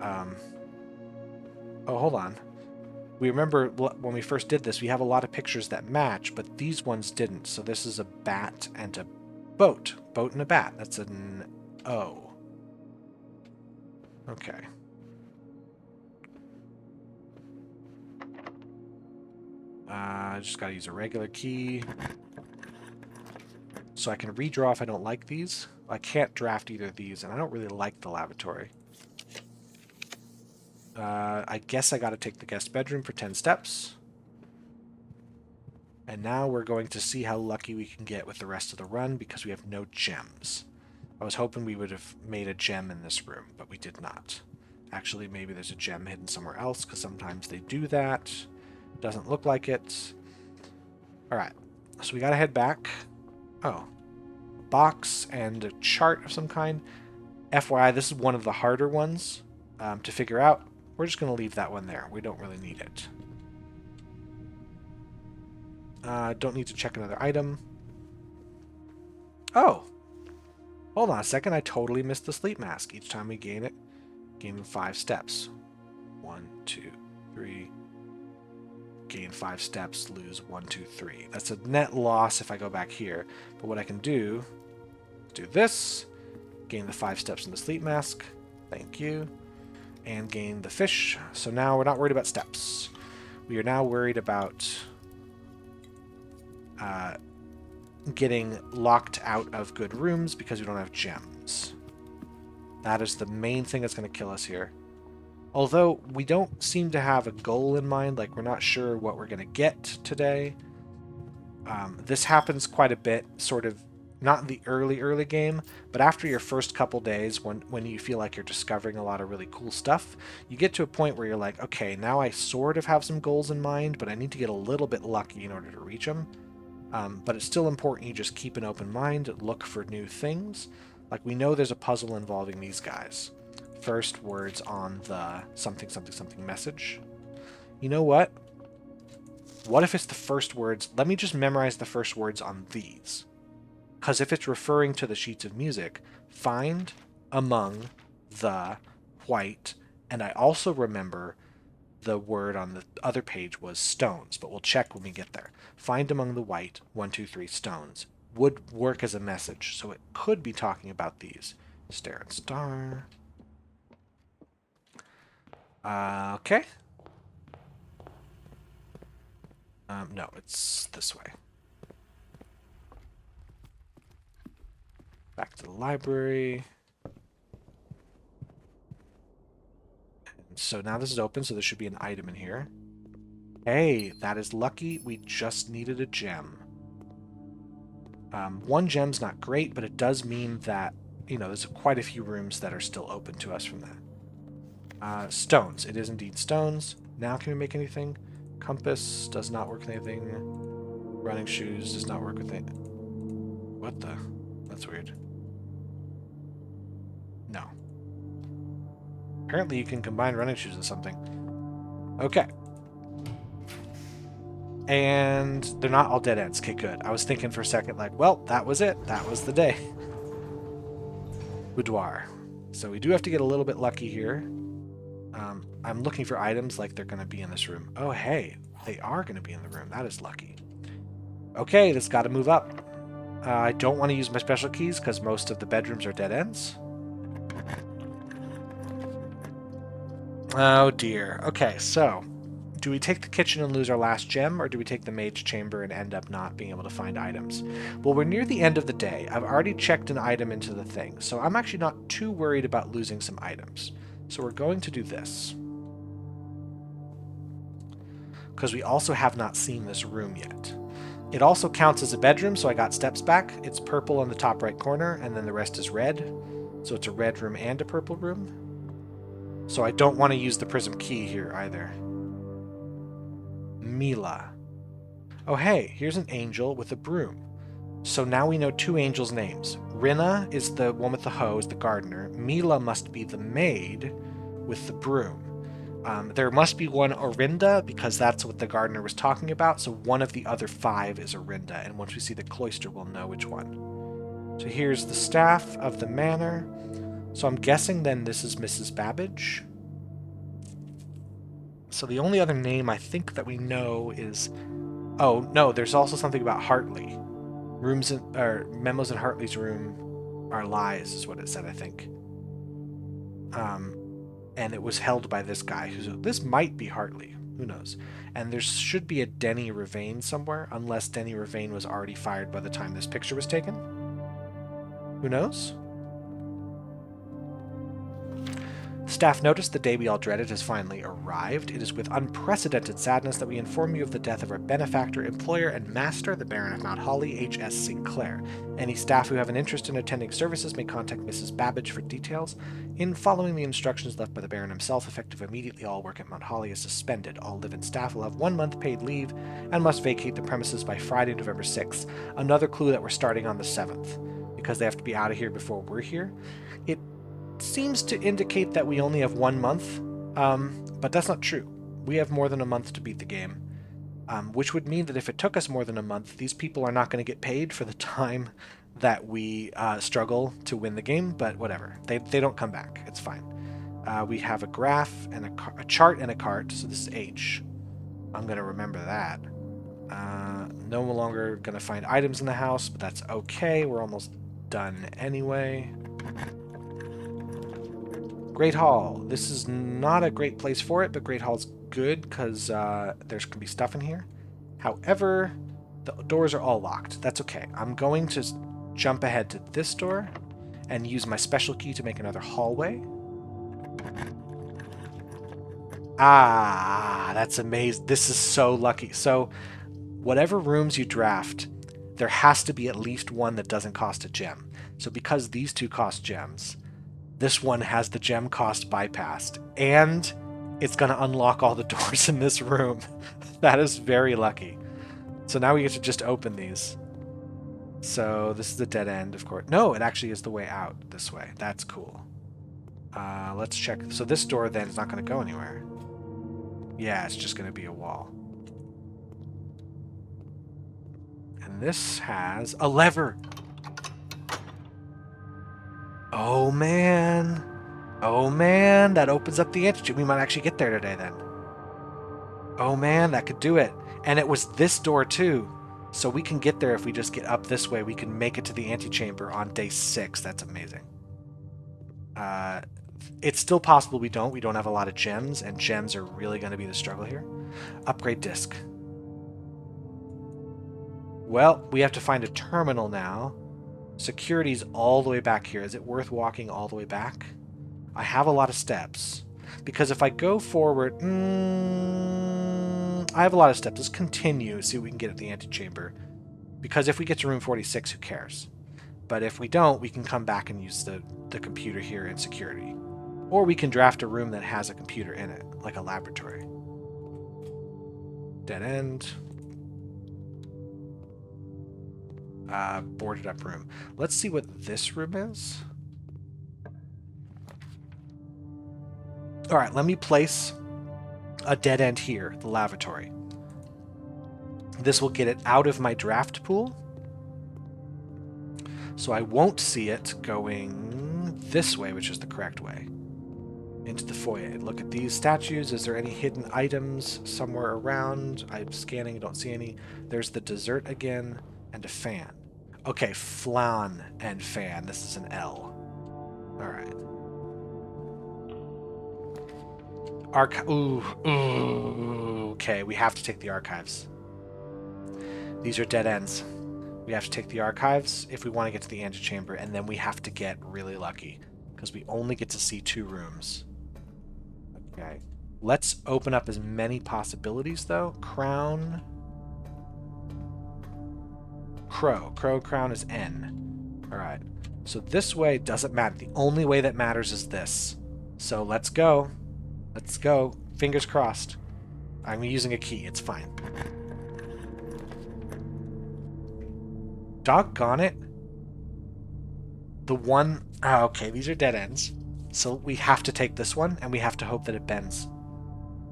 Oh, hold on. We remember when we first did this, we have a lot of pictures that match, but these ones didn't. So this is a bat and a boat. Boat and a bat. That's an O. Okay. I just gotta use a regular key. So I can redraw if I don't like these. I can't draft either of these, and I don't really like the lavatory. I guess I gotta take the guest bedroom for 10 steps. And now we're going to see how lucky we can get with the rest of the run because we have no gems. I was hoping we would have made a gem in this room, but we did not. Actually, maybe there's a gem hidden somewhere else because sometimes they do that. Doesn't look like it. Alright, so we gotta head back. Oh, a box and a chart of some kind. FYI, this is one of the harder ones to figure out. We're just going to leave that one there. We don't really need it. Don't need to check another item. Oh! Hold on a second. I totally missed the sleep mask. Each time we gain it, gain 5 steps. 1, 2, 3. Gain 5 steps, lose 1, 2, 3. That's a net loss if I go back here. But what I can do is do this. Gain the 5 steps in the sleep mask. Thank you. And gain the fish. So now we're not worried about steps. We are now worried about getting locked out of good rooms because we don't have gems. That is the main thing that's going to kill us here. Although we don't seem to have a goal in mind, like we're not sure what we're going to get today. This happens quite a bit, sort of, not in the early game, but after your first couple days when you feel like you're discovering a lot of really cool stuff, you get to a point where you're like, okay, now I sort of have some goals in mind, but I need to get a little bit lucky in order to reach them. But it's still important you just keep an open mind, look for new things. Like we know there's a puzzle involving these guys. First words on the something something something message. You know what? What if it's the first words? Let me just memorize the first words on these. Because if it's referring to the sheets of music, find among the white, and I also remember the word on the other page was stones, but we'll check when we get there. Find among the white, 1, 2, 3 stones. Would work as a message, so it could be talking about these. Stare and star. Okay. No, it's this way. Back to the library. So now this is open, so there should be an item in here. Hey, that is lucky. We just needed a gem. 1 gem's not great, but it does mean that, you know, there's quite a few rooms that are still open to us from that. Stones. It is indeed stones. Now can we make anything? Compass does not work with anything. Running shoes does not work with it. What the? That's weird. No. Apparently you can combine running shoes with something. Okay. And they're not all dead ends. Okay, good. I was thinking for a second, like, well, that was it. That was the day. Boudoir. So we do have to get a little bit lucky here. I'm looking for items like they're going to be in this room. Oh, hey. They are going to be in the room. That is lucky. Okay, this got to move up. I don't want to use my special keys because most of the bedrooms are dead ends. Oh, dear. Okay, so do we take the kitchen and lose our last gem, or do we take the mage chamber and end up not being able to find items? Well, we're near the end of the day. I've already checked an item into the thing, so I'm actually not too worried about losing some items. So we're going to do this. Because we also have not seen this room yet. It also counts as a bedroom, so I got steps back. It's purple on the top right corner, and then the rest is red. So it's a red room and a purple room. So I don't want to use the prism key here either. Mila. Oh hey, here's an angel with a broom. So now we know 2 angels' names. Rinna is the one with the hoe, is the gardener. Mila must be the maid with the broom. There must be one Orinda, because that's what the gardener was talking about, so one of the other 5 is Orinda, and once we see the cloister, we'll know which one. So here's the staff of the manor. So I'm guessing then this is Mrs. Babbage. So the only other name I think that we know is... Oh, no, there's also something about Hartley. Memos in Hartley's room are lies, is what it said, I think. And it was held by this guy. This might be Hartley. Who knows? And there should be a Denny Ravain somewhere, unless Denny Ravain was already fired by the time this picture was taken. Who knows? Staff noticed the day we all dreaded has finally arrived. It is with unprecedented sadness that we inform you of the death of our benefactor, employer, and master, the Baron of Mount Holly, H.S. Sinclair. Any staff who have an interest in attending services may contact Mrs. Babbage for details. In following the instructions left by the Baron himself, effective immediately, all work at Mount Holly is suspended. All live-in staff will have 1 month paid leave and must vacate the premises by Friday, November 6th. Another clue that we're starting on the 7th, because they have to be out of here before we're here. It seems to indicate that we only have 1 month, but that's not true. We have more than a month to beat the game, which would mean that if it took us more than a month, these people are not going to get paid for the time that we struggle to win the game, but whatever. They don't come back. It's fine. We have a graph and a chart and a cart, so this is H. I'm going to remember that. No longer going to find items in the house, but that's okay. We're almost done anyway. Great Hall. This is not a great place for it, but Great Hall's good because there can be stuff in here. However, the doors are all locked. That's okay. I'm going to jump ahead to this door and use my special key to make another hallway. Ah, that's amazing. This is so lucky. So whatever rooms you draft, there has to be at least one that doesn't cost a gem. So because these 2 cost gems, this one has the gem cost bypassed, and it's going to unlock all the doors in this room. That is very lucky. So now we get to just open these. So this is the dead end, of course. No, it actually is the way out this way. That's cool. Let's check. So this door then is not going to go anywhere. Yeah, it's just going to be a wall. And this has a lever. Oh man. Oh man, that opens up the antechamber. We might actually get there today then. Oh man, that could do it. And it was this door too. So we can get there if we just get up this way. We can make it to the antechamber on day 6. That's amazing. It's still possible we don't. We don't have a lot of gems, and gems are really going to be the struggle here. Upgrade disc. Well, we have to find a terminal now. Security's all the way back here. Is it worth walking all the way back? I have a lot of steps. Because if I go forward... I have a lot of steps. Let's continue, see what we can get at the antechamber. Because if we get to room 46, who cares? But if we don't, we can come back and use the computer here in security. Or we can draft a room that has a computer in it, like a laboratory. Dead end. Boarded up room. Let's see what this room is. Alright, let me place a dead end here, the lavatory. This will get it out of my draft pool. So I won't see it going this way, which is the correct way. Into the foyer. Look at these statues. Is there any hidden items somewhere around? I'm scanning, don't see any. There's the dessert again, and a fan. Okay, flan and fan. This is an L. Alright. Ooh. Okay, we have to take the archives. These are dead ends. We have to take the archives if we want to get to the antechamber, and then we have to get really lucky, because we only get to see 2 rooms. Okay. Let's open up as many possibilities, though. Crown. Crow. Crown is N. Alright. So this way doesn't matter. The only way that matters is this. So let's go. Let's go. Fingers crossed. I'm using a key. It's fine. Doggone it. The one... Oh, okay, these are dead ends. So we have to take this one, and we have to hope that it bends.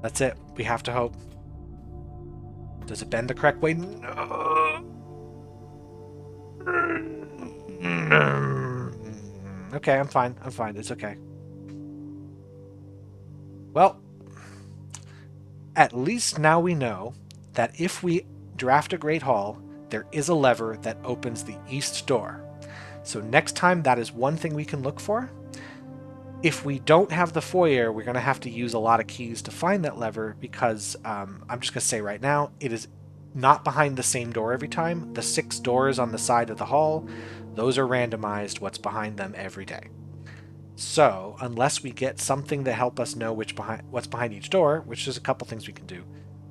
That's it. We have to hope. Does it bend the correct way? No. Okay, I'm fine. I'm fine. It's okay. Well, at least now we know that if we draft a Great Hall, there is a lever that opens the east door. So next time, that is one thing we can look for. If we don't have the foyer, we're going to have to use a lot of keys to find that lever because I'm just going to say right now, it is not behind the same door every time. The 6 doors on the side of the hall, those are randomized what's behind them every day. So unless we get something to help us know what's behind each door, which is a couple things we can do,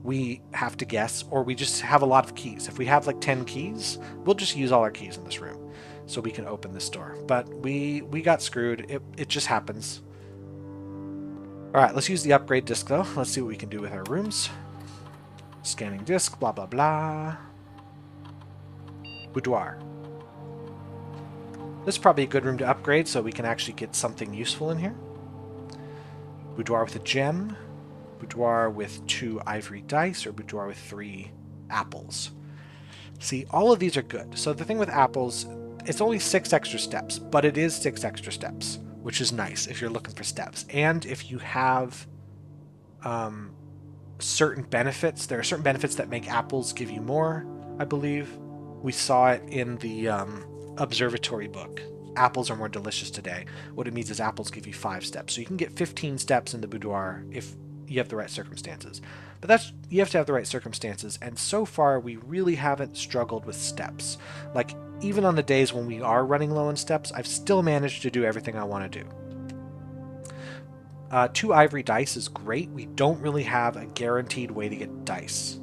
we have to guess, or we just have a lot of keys. If we have like 10 keys, we'll just use all our keys in this room so we can open this door. But we got screwed. It just happens. Alright, let's use the upgrade disc though. Let's see what we can do with our rooms. Scanning disc, blah blah blah. Boudoir. This is probably a good room to upgrade so we can actually get something useful in here. Boudoir with a gem. Boudoir with 2 ivory dice, or boudoir with 3 apples. See, all of these are good. So the thing with apples, it's only 6 extra steps, but it is 6 extra steps, which is nice if you're looking for steps. And if you have certain benefits, there are certain benefits that make apples give you more, I believe. We saw it in the observatory book. Apples are more delicious today. What it means is apples give you 5 steps. So you can get 15 steps in the boudoir if you have the right circumstances. But you have to have the right circumstances, and so far we really haven't struggled with steps. Like, even on the days when we are running low on steps, I've still managed to do everything I want to do. 2 ivory dice is great. We don't really have a guaranteed way to get dice.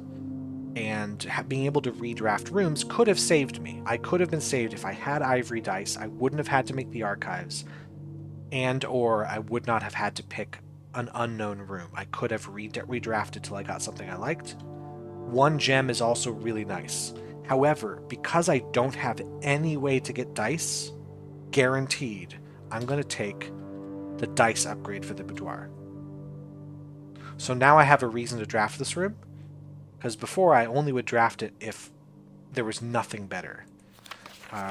And being able to redraft rooms could have saved me. I could have been saved if I had ivory dice. I wouldn't have had to make the archives, or I would not have had to pick an unknown room. I could have redrafted till I got something I liked. 1 gem is also really nice. However, because I don't have any way to get dice, guaranteed, I'm going to take the dice upgrade for the boudoir. So now I have a reason to draft this room, because before I only would draft it if there was nothing better.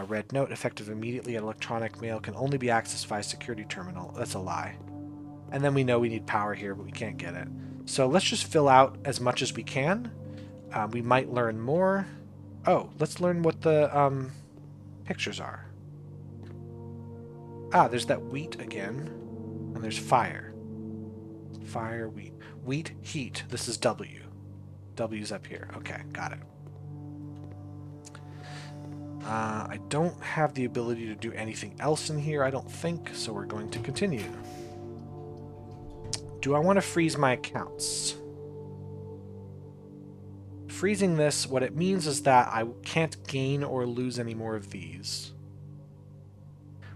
Red note, effective immediately. Electronic mail can only be accessed via security terminal. That's a lie. And then we know we need power here, but we can't get it. So let's just fill out as much as we can. We might learn more. Oh, let's learn what the pictures are. Ah, there's that wheat again. And there's fire. Fire, wheat. Wheat, heat. This is W. W's up here. Okay, got it. I don't have the ability to do anything else in here, I don't think, so we're going to continue. Do I want to freeze my accounts? Freezing this, what it means is that I can't gain or lose any more of these.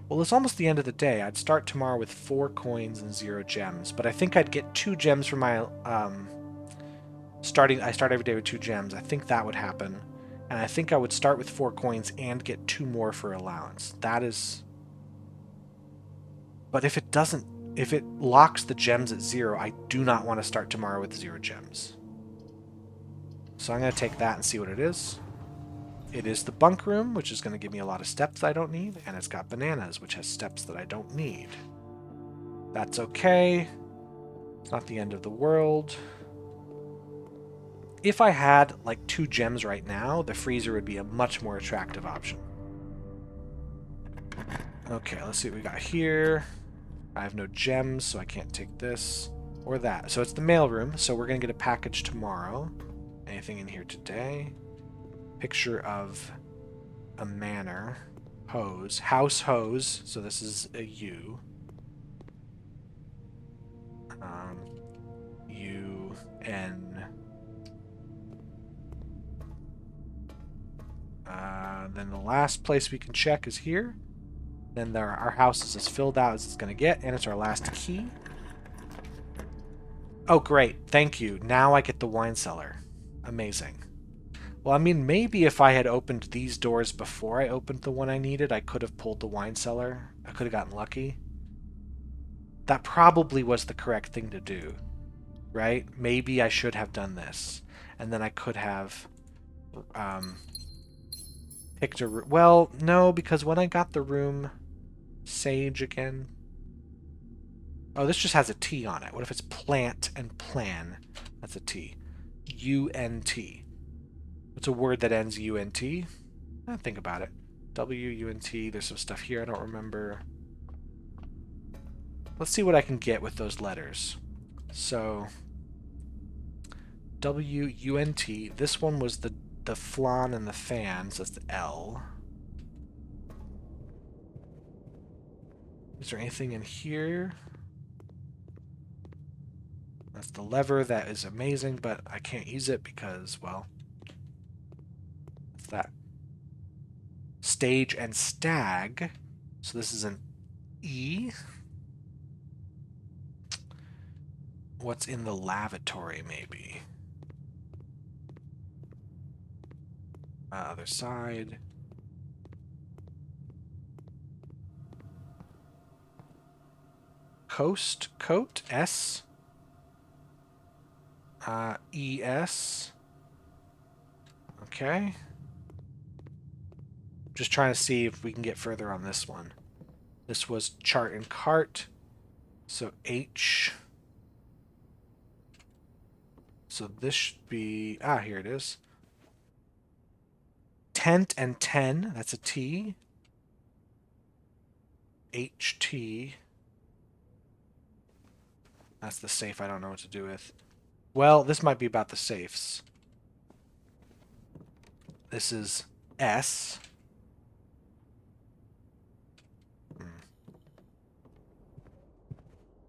Well, it's almost the end of the day. I'd start tomorrow with 4 coins and 0 gems, but I think I'd get 2 gems from my, I start every day with 2 gems. I think that would happen. And I think I would start with 4 coins and get 2 more for allowance. That is... But if it doesn't, if it locks the gems at 0, I do not want to start tomorrow with 0 gems. So I'm going to take that and see what it is. It is the bunk room, which is going to give me a lot of steps I don't need, and it's got bananas, which has steps that I don't need. That's okay. It's not the end of the world. If I had like 2 gems right now, the freezer would be a much more attractive option. Okay, let's see what we got here. I have no gems, so I can't take this or that. So it's the mailroom, so we're going to get a package tomorrow. Anything in here today? Picture of a manor. Hose. House hose. So this is a U. U-N. Then the last place we can check is here. Then our house is as filled out as it's going to get, and it's our last key. Oh, great. Thank you. Now I get the wine cellar. Amazing. Well, I mean, maybe if I had opened these doors before I opened the one I needed, I could have pulled the wine cellar. I could have gotten lucky. That probably was the correct thing to do, right? Maybe I should have done this. And then I could have picked a room. Well, no, because when I got the room... Sage again. Oh, this just has a T on it. What if it's plant and plan? That's a T. U-N-T. What's a word that ends U-N-T? Think about it. W-U-N-T. There's some stuff here I don't remember. Let's see what I can get with those letters. So, W-U-N-T. This one was the flan and the fan, so that's the L. Is there anything in here? That's the lever. That is amazing, but I can't use it because, well, it's that. Stage and stag. So this is an E. What's in the lavatory, maybe? Other side. Coat, S. ES. Okay. Just trying to see if we can get further on this one. This was chart and cart. So H. So this should be... here it is. Tent and 10. That's a T. HT. That's the safe I don't know what to do with. Well, this might be about the safes. This is S.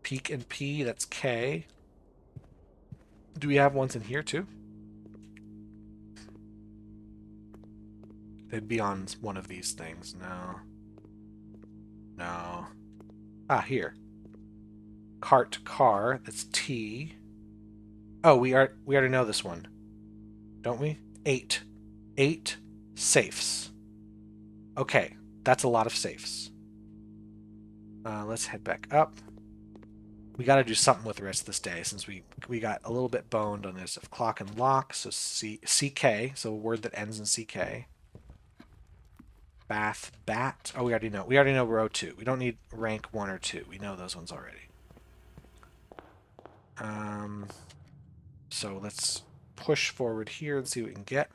Peak and P, that's K. Do we have ones in here too? They'd be on one of these things. No. No. Here. Cart, car, that's T. Oh, we already know this one. Don't we? 8. 8 safes. Okay, that's a lot of safes. Let's head back up. We got to do something with the rest of this day since we got a little bit boned on this of clock and lock. So CK, so a word that ends in CK. Bath, bat. Oh, we already know. We already know row 2. We don't need rank 1 or 2. We know those ones already. So let's push forward here and see what we can get.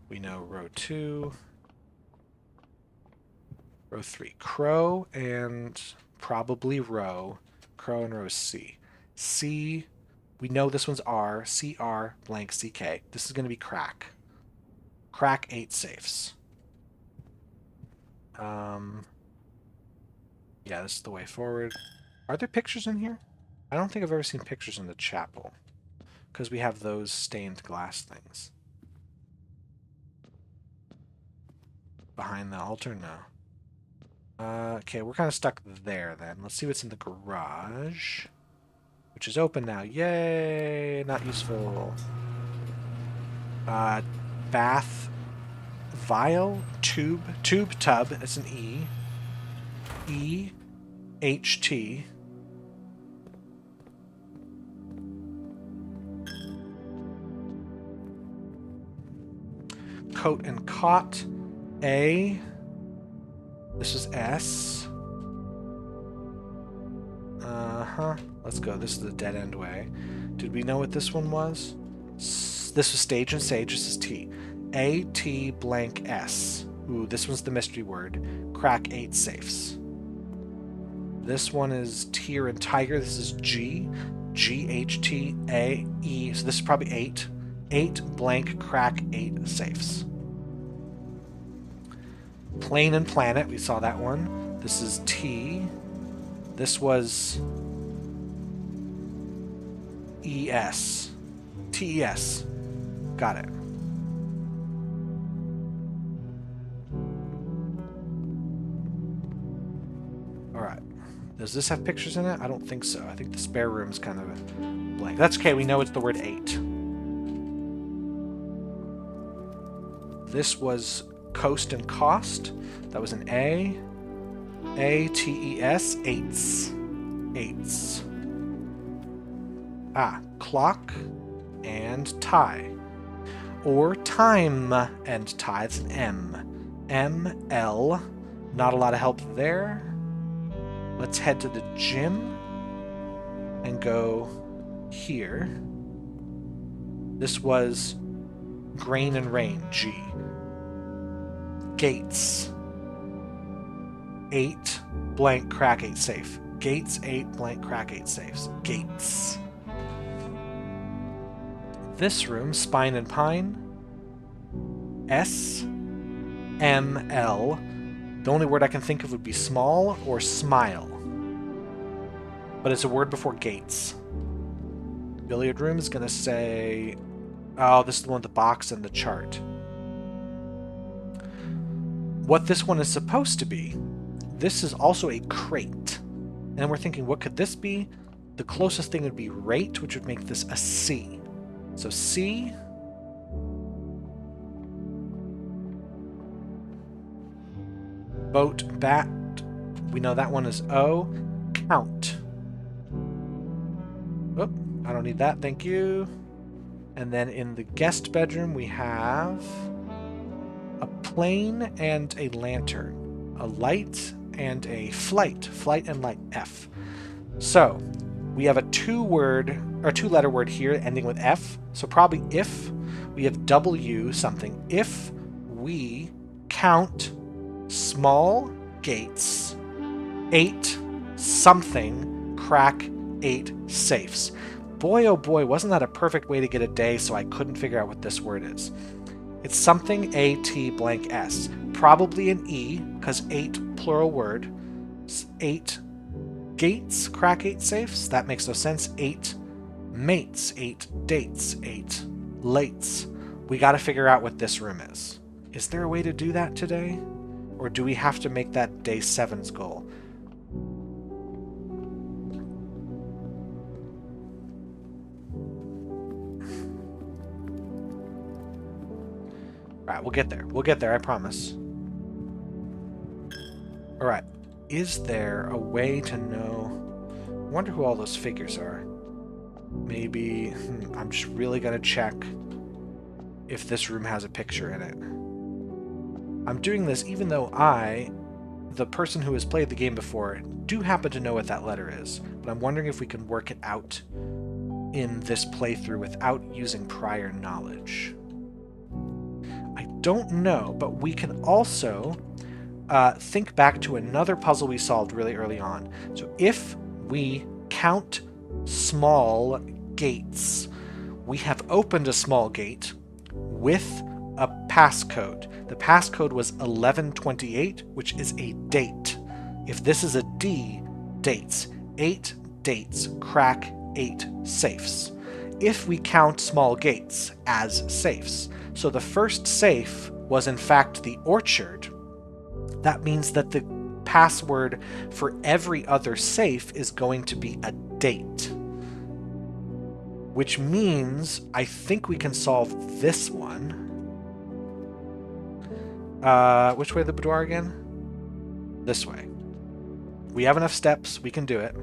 We know row 2. Row 3. Crow and probably row. Crow and row C. C, we know this one's R. CR blank CK. This is going to be crack. Crack 8 safes. Yeah, this is the way forward. Are there pictures in here? I don't think I've ever seen pictures in the chapel, because we have those stained glass things. Behind the altar? No. Okay, we're kind of stuck there then. Let's see what's in the garage, which is open now. Yay! Not useful. Bath vial? Tube? Tube tub. That's an E. E-H-T. Coat and cot. A. This is S. Uh-huh. Let's go. This is the dead-end way. Did we know what this one was? This was stage and sage. This is T. A-T blank S. Ooh, this one's the mystery word. Crack 8 safes. This one is tier and tiger. This is G. G-H-T-A-E. So this is probably 8. 8 blank crack 8 safes. Plane and planet. We saw that one. This is T. This was E-S. T-E-S. Got it. Alright. Does this have pictures in it? I don't think so. I think the spare room's kind of blank. That's okay. We know it's the word 8. This was coast and cost. That was an A. A-T-E-S. Eights. Eights. Ah. Clock and tie. Or time and tie. It's an M. M-L. Not a lot of help there. Let's head to the gym and go here. This was grain and rain. G. Gates. 8 blank crack 8 safe. Gates 8 blank crack 8 safes. Gates. This room, spine and pine. S. M. L. The only word I can think of would be small or smile. But it's a word before gates. Billiard room is going to say... Oh, this is the one with the box and the chart. What this one is supposed to be, this is also a crate. And we're thinking, what could this be? The closest thing would be rate, which would make this a C. So C... Boat, bat, we know that one is O. Count. Oh, I don't need that, thank you. And then in the guest bedroom we have a plane and a lantern. A light and a flight. Flight and light, F. So, we have a two-letter word here ending with F. So probably if we have W something. If we count small gates, 8 something, crack 8 safes. Boy, oh boy, wasn't that a perfect way to get a day, so I couldn't figure out what this word is. It's something A-T blank S. Probably an E, because 8, plural word. 8 gates, crack 8 safes. That makes no sense. 8 mates, 8 dates, 8 lates. We gotta figure out what this room is. Is there a way to do that today? Or do we have to make that day 7's goal? Alright, we'll get there. We'll get there, I promise. Alright. Is there a way to know... I wonder who all those figures are. Maybe... I'm just really gonna check if this room has a picture in it. I'm doing this even though I, the person who has played the game before, do happen to know what that letter is. But I'm wondering if we can work it out in this playthrough without using prior knowledge. I don't know, but we can also think back to another puzzle we solved really early on. So if we count small gates, we have opened a small gate with a passcode. The passcode was 1128, which is a date. If this is a D, dates. 8 dates crack 8 safes, if we count small gates as safes. So the first safe was in fact the orchard. That means that the password for every other safe is going to be a date. Which means I think we can solve this one. Which way the boudoir again? This way. We have enough steps, we can do it.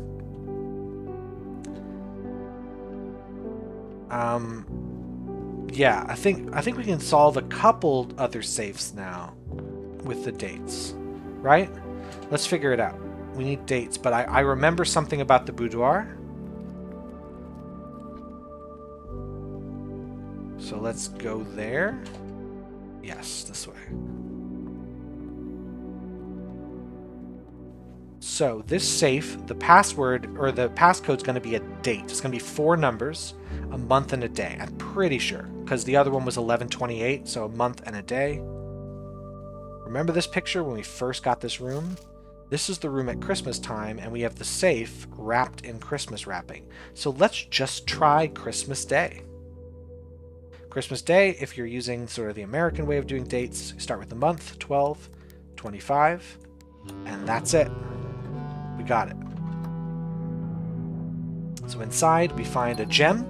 Yeah, I think we can solve a couple other safes now with the dates, right? Let's figure it out. We need dates, but I remember something about the boudoir. So let's go there. Yes, this way. So this safe, the password or the passcode is going to be a date. It's going to be 4 numbers, a month and a day. I'm pretty sure, because the other one was 11/28, so a month and a day. Remember this picture when we first got this room? This is the room at Christmas time, and we have the safe wrapped in Christmas wrapping. So let's just try Christmas Day. Christmas Day, if you're using sort of the American way of doing dates, start with the month, 12, 25, and that's it. We got it. So inside, we find a gem.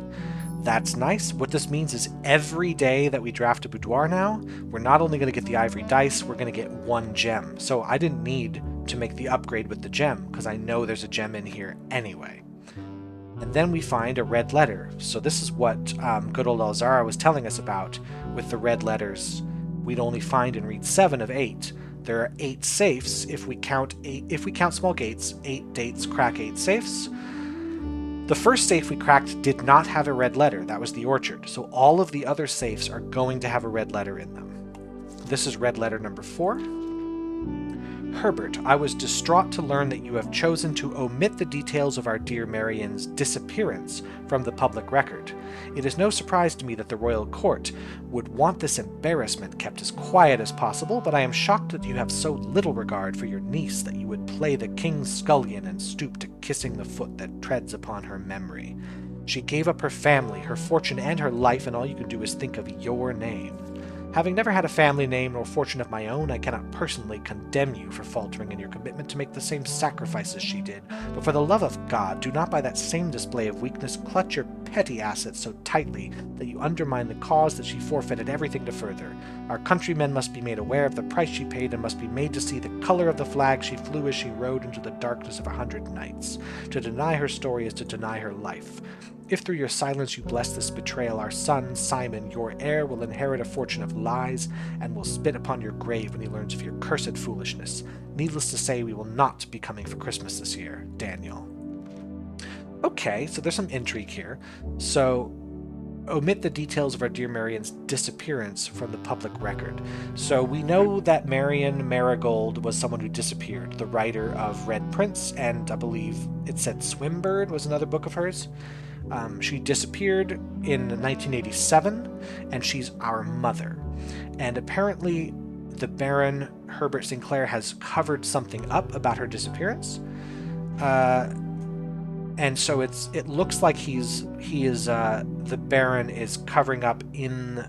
That's nice. What this means is every day that we draft a boudoir now, we're not only going to get the ivory dice, we're going to get 1 gem. So I didn't need to make the upgrade with the gem, because I know there's a gem in here anyway. And then we find a red letter. So this is what good old Alzara was telling us about with the red letters. We'd only find and read 7 of 8. There are 8 safes. If we count small gates, 8 dates crack 8 safes. The first safe we cracked did not have a red letter. That was the orchard. So all of the other safes are going to have a red letter in them. This is red letter number 4. Herbert, I was distraught to learn that you have chosen to omit the details of our dear Marian's disappearance from the public record. It is no surprise to me that the royal court would want this embarrassment kept as quiet as possible, but I am shocked that you have so little regard for your niece that you would play the king's scullion and stoop to kissing the foot that treads upon her memory. She gave up her family, her fortune, and her life, and all you can do is think of your name. Having never had a family name nor fortune of my own, I cannot personally condemn you for faltering in your commitment to make the same sacrifices she did, but for the love of God, do not by that same display of weakness clutch your petty assets so tightly that you undermine the cause that she forfeited everything to further. Our countrymen must be made aware of the price she paid and must be made to see the color of the flag she flew as she rode into the darkness of 100 nights. To deny her story is to deny her life. If through your silence you bless this betrayal, our son, Simon, your heir, will inherit a fortune of lies and will spit upon your grave when he learns of your cursed foolishness. Needless to say, we will not be coming for Christmas this year, Daniel. Okay, so there's some intrigue here. So, omit the details of our dear Marian's disappearance from the public record. So we know that Marian Marigold was someone who disappeared, the writer of Red Prince, and I believe it said Swimbird was another book of hers. She disappeared in 1987, and she's our mother. And apparently, the Baron Herbert Sinclair has covered something up about her disappearance. And so it looks like the Baron is covering up in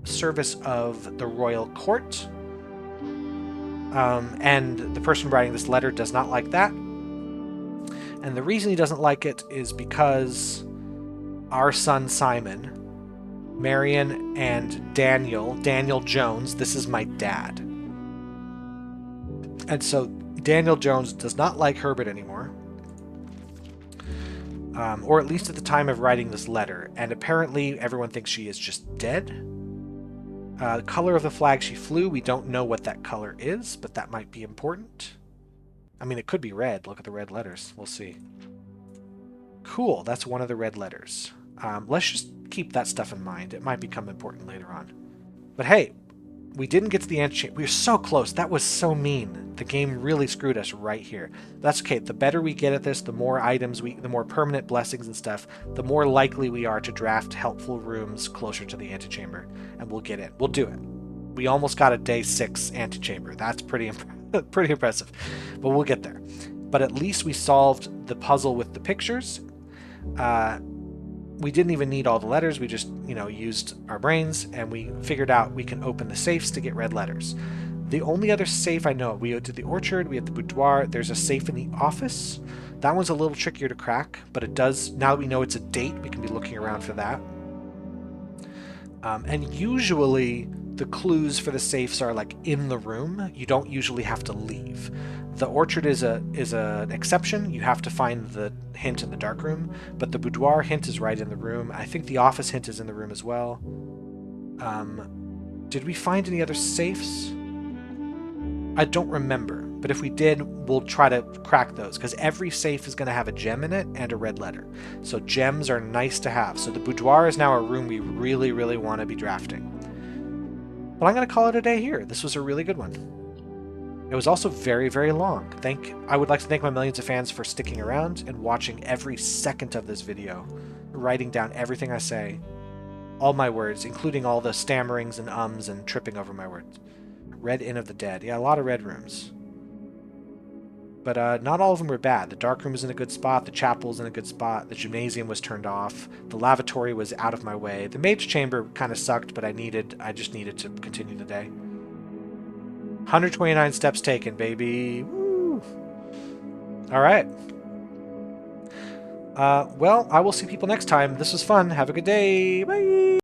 service of the royal court. And the person writing this letter does not like that. And the reason he doesn't like it is because our son Simon, Marion, and Daniel Jones, this is my dad. And so Daniel Jones does not like Herbert anymore. Or at least at the time of writing this letter. And apparently everyone thinks she is just dead. The color of the flag she flew, we don't know what that color is, but that might be important. I mean, it could be red. Look at the red letters. We'll see. Cool, that's one of the red letters. Let's just keep that stuff in mind. It might become important later on. But hey, we didn't get to the Antechamber. We were so close. That was so mean. The game really screwed us right here. That's okay. The better we get at this, the more items the more permanent blessings and stuff, the more likely we are to draft helpful rooms closer to the Antechamber. And we'll get in. We'll do it. We almost got a day 6 Antechamber. That's pretty impressive. But we'll get there. But at least we solved the puzzle with the pictures. We didn't even need all the letters. We just, used our brains, and we figured out we can open the safes to get red letters. The only other safe I know, we did the orchard, we had the boudoir, there's a safe in the office. That one's a little trickier to crack, but it does, now that we know it's a date, we can be looking around for that. And usually the clues for the safes are like in the room. You don't usually have to leave. The orchard is an exception. You have to find the hint in the dark room, but the boudoir hint is right in the room. I think the office hint is in the room as well. Did we find any other safes? I don't remember, but if we did, we'll try to crack those, because every safe is going to have a gem in it and a red letter. So gems are nice to have. So the boudoir is now a room we really, really want to be drafting. But I'm going to call it a day here. This was a really good one. It was also very, very long. I would like to thank my millions of fans for sticking around and watching every second of this video, writing down everything I say, all my words, including all the stammerings and ums and tripping over my words. Red Inn of the Dead. Yeah, a lot of red rooms. But not all of them were bad. The dark room was in a good spot. The chapel was in a good spot. The gymnasium was turned off. The lavatory was out of my way. The mage chamber kind of sucked, but I just needed to continue the day. 129 steps taken, baby. Woo! All right. Well, I will see people next time. This was fun. Have a good day. Bye!